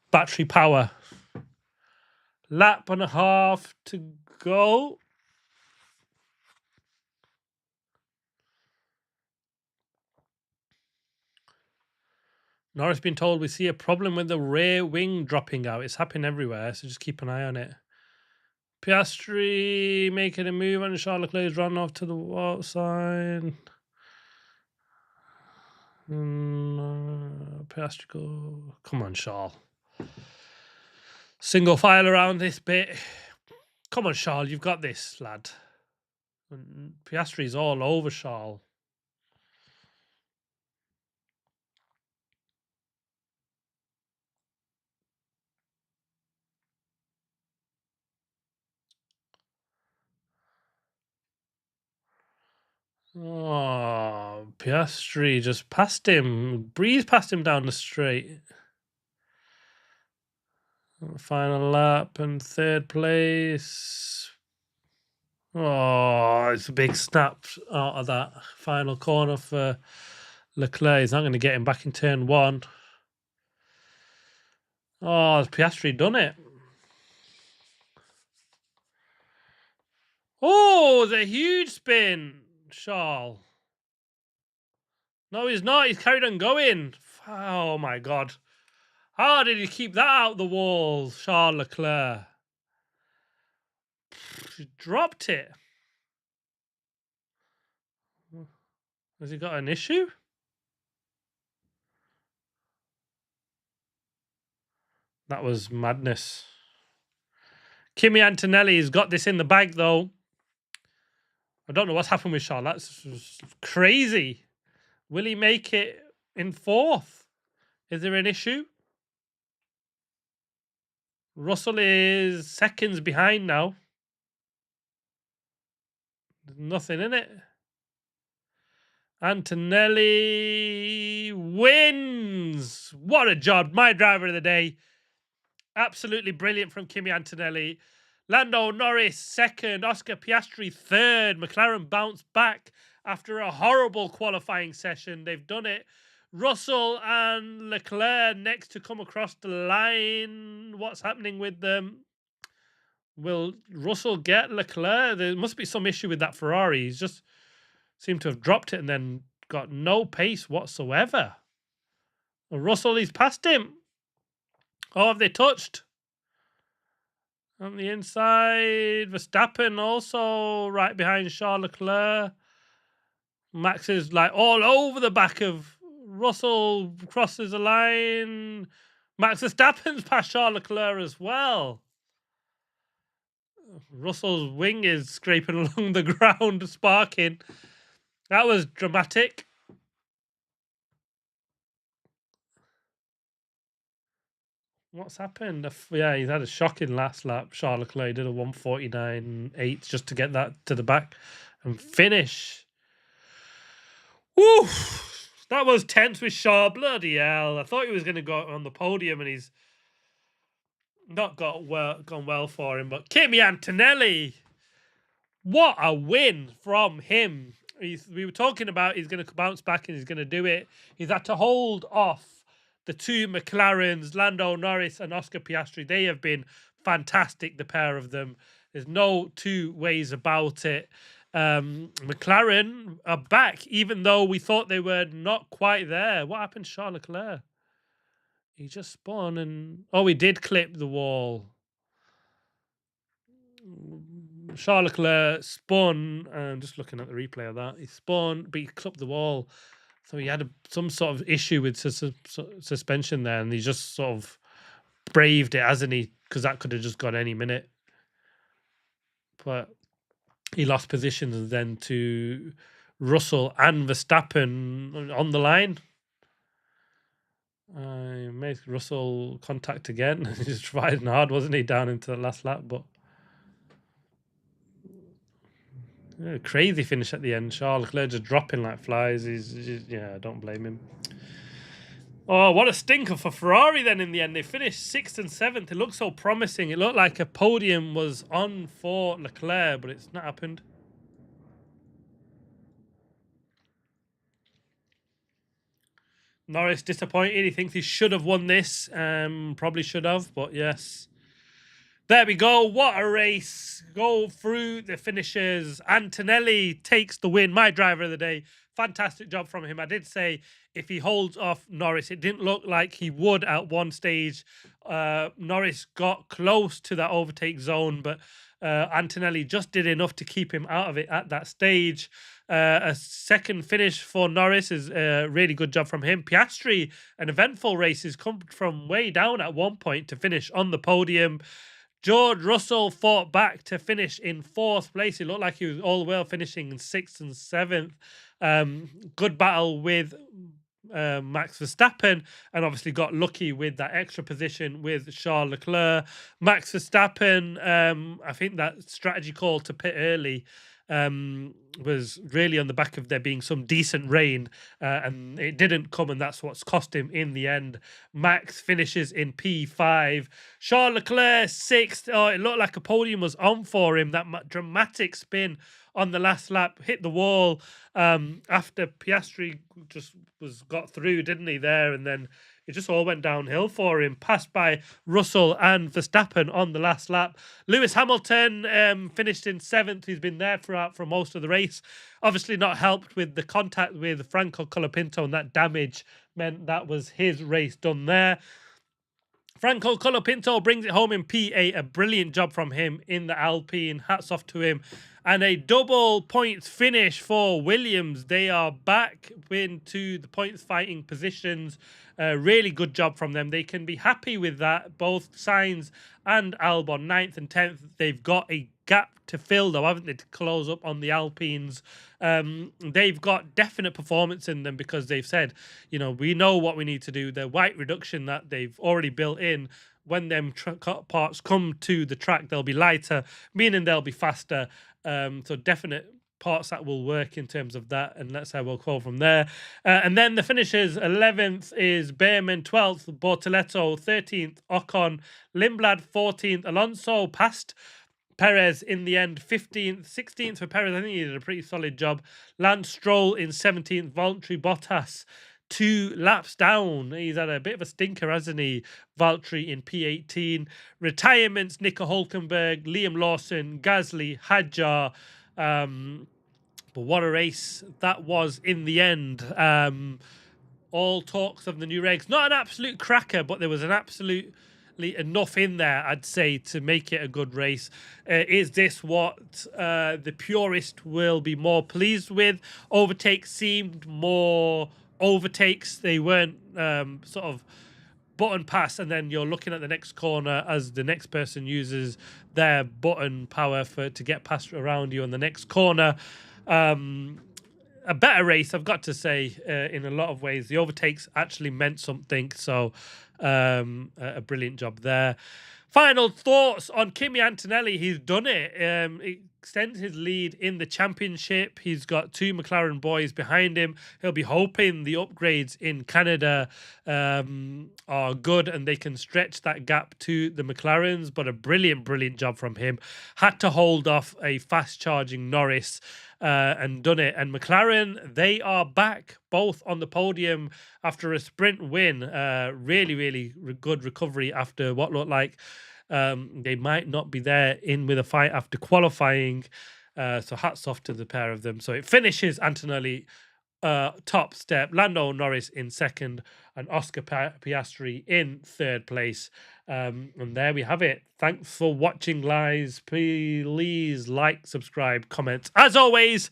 battery power. Lap and a half to go. Norris been told we see a problem with the rear wing dropping out. It's happening everywhere, so just keep an eye on it. Piastri making a move, and Charles Leclerc's run off to the outside. Piastri go. Come on, Charles. Single file around this bit. Come on, Charles, you've got this, lad. Piastri's all over Charles. Oh, Piastri just passed him. Breeze passed him down the straight. Final lap and third place. Oh, it's a big snap out of that final corner for Leclerc. He's not going to get him back in turn 1. Oh, has Piastri done it? Oh, the huge spin, Charles. No, he's not. He's carried on going. Oh, my God. How did he keep that out the wall, Charles Leclerc? He dropped it. Has he got an issue? That was madness. Kimi Antonelli's got this in the bag, though. I don't know what's happened with Charles. That's crazy. Will he make it in 4th? Is there an issue? Russell is seconds behind now. There's nothing in it. Antonelli wins. What a job. My driver of the day. Absolutely brilliant from Kimi Antonelli. Lando Norris 2nd. Oscar Piastri 3rd. McLaren bounced back after a horrible qualifying session. They've done it. Russell and Leclerc next to come across the line. What's happening with them? Will Russell get Leclerc? There must be some issue with that Ferrari. He's just seemed to have dropped it and then got no pace whatsoever. Well, Russell, he's passed him. Oh, have they touched? On the inside, Verstappen also right behind Charles Leclerc. Max is like all over the back of Russell, crosses the line. Max Verstappen's past Charles Leclerc as well. Russell's wing is scraping along the ground, sparking. That was dramatic. What's happened? Yeah, he's had a shocking last lap. Charles Leclerc did a 1:49.8 just to get that to the back and finish. Woo! That was tense with Shaw. Bloody hell. I thought he was going to go on the podium and he's not gone well for him. But Kimi Antonelli, what a win from him. We were talking about he's going to bounce back and he's going to do it. He's had to hold off the two McLarens, Lando Norris and Oscar Piastri. They have been fantastic, the pair of them. There's no two ways about it. McLaren are back, even though we thought they were not quite there. What happened to Charles Leclerc? He just spun and... Oh, he did clip the wall. Charles Leclerc spun, and just looking at the replay of that, he spun, but he clipped the wall. So he had some sort of issue with suspension there, and he just sort of braved it, hasn't he? Because that could have just gone any minute. But he lost positions then to Russell and Verstappen on the line. Made Russell contact again. He's trying hard, wasn't he, down into the last lap? But yeah, crazy finish at the end. Charles Leclerc just dropping like flies. Yeah, I don't blame him. Oh, what a stinker for Ferrari then in the end. They finished 6th and 7th. It looked so promising. It looked like a podium was on for Leclerc, but it's not happened. Norris disappointed. He thinks he should have won this. Probably should have, but yes. There we go. What a race. Go through the finishes. Antonelli takes the win. My driver of the day. Fantastic job from him. I did say if he holds off Norris, it didn't look like he would at one stage. Norris got close to that overtake zone, but Antonelli just did enough to keep him out of it at that stage. A second finish for Norris is a really good job from him. Piastri, an eventful race, has come from way down at one point to finish on the podium. George Russell fought back to finish in 4th place. It looked like he was all well finishing in 6th and 7th. Good battle with Max Verstappen, and obviously got lucky with that extra position with Charles Leclerc. Max Verstappen, I think that strategy call to pit early was really on the back of there being some decent rain, and it didn't come, and that's what's cost him in the end. Max finishes in P5. Charles Leclerc 6th. Oh, it looked like a podium was on for him. That dramatic spin on the last lap hit the wall after Piastri just got through, didn't he, there? And then it just all went downhill for him. Passed by Russell and Verstappen on the last lap. Lewis Hamilton finished in 7th. He's been there for most of the race. Obviously not helped with the contact with Franco Colapinto, and that damage meant that was his race done there. Franco Colapinto brings it home in P8. A brilliant job from him in the Alpine. Hats off to him. And a double points finish for Williams. They are back into the points fighting positions. Really good job from them. They can be happy with that. Both Sainz and Albon, 9th and 10th. They've got a gap to fill, though, haven't they, to close up on the Alpines. They've got definite performance in them because they've said, you know, we know what we need to do. The weight reduction that they've already built in, when them parts come to the track, they'll be lighter, meaning they'll be faster. So definite parts that will work in terms of that, and that's how we'll call from there. And then the finishers: 11th is Behrman, 12th Bortoletto, 13th Ocon, Lindblad 14th, Alonso passed Perez in the end, 15th, 16th for Perez. I think he did a pretty solid job. Lance Stroll in 17th, Valtteri Bottas 2 laps down. He's had a bit of a stinker, hasn't he? Valtteri in P18. Retirements: Nico Hulkenberg, Liam Lawson, Gasly, Hadjar. But what a race that was in the end. All talks of the new regs. Not an absolute cracker, but there was an absolute definitely enough in there, I'd say, to make it a good race. Is this what the purist will be more pleased with? Overtakes seemed more overtakes. They weren't sort of button pass, and then you're looking at the next corner as the next person uses their button power to get past around you on the next corner. A better race, I've got to say, in a lot of ways. The overtakes actually meant something, so a brilliant job there. Final thoughts on Kimi Antonelli. He's done it. He extends his lead in the championship. He's got two McLaren boys behind him. He'll be hoping the upgrades in Canada are good and they can stretch that gap to the McLarens. But a brilliant job from him. Had to hold off a fast charging Norris and done it. And McLaren, they are back both on the podium after a sprint win. Really good recovery after what looked like they might not be there in with a fight after qualifying. So hats off to the pair of them. So it finishes Antonelli top step, Lando Norris in second, and Oscar Piastri in third place. And there we have it. Thanks for watching, guys. Please like, subscribe, comment. As always,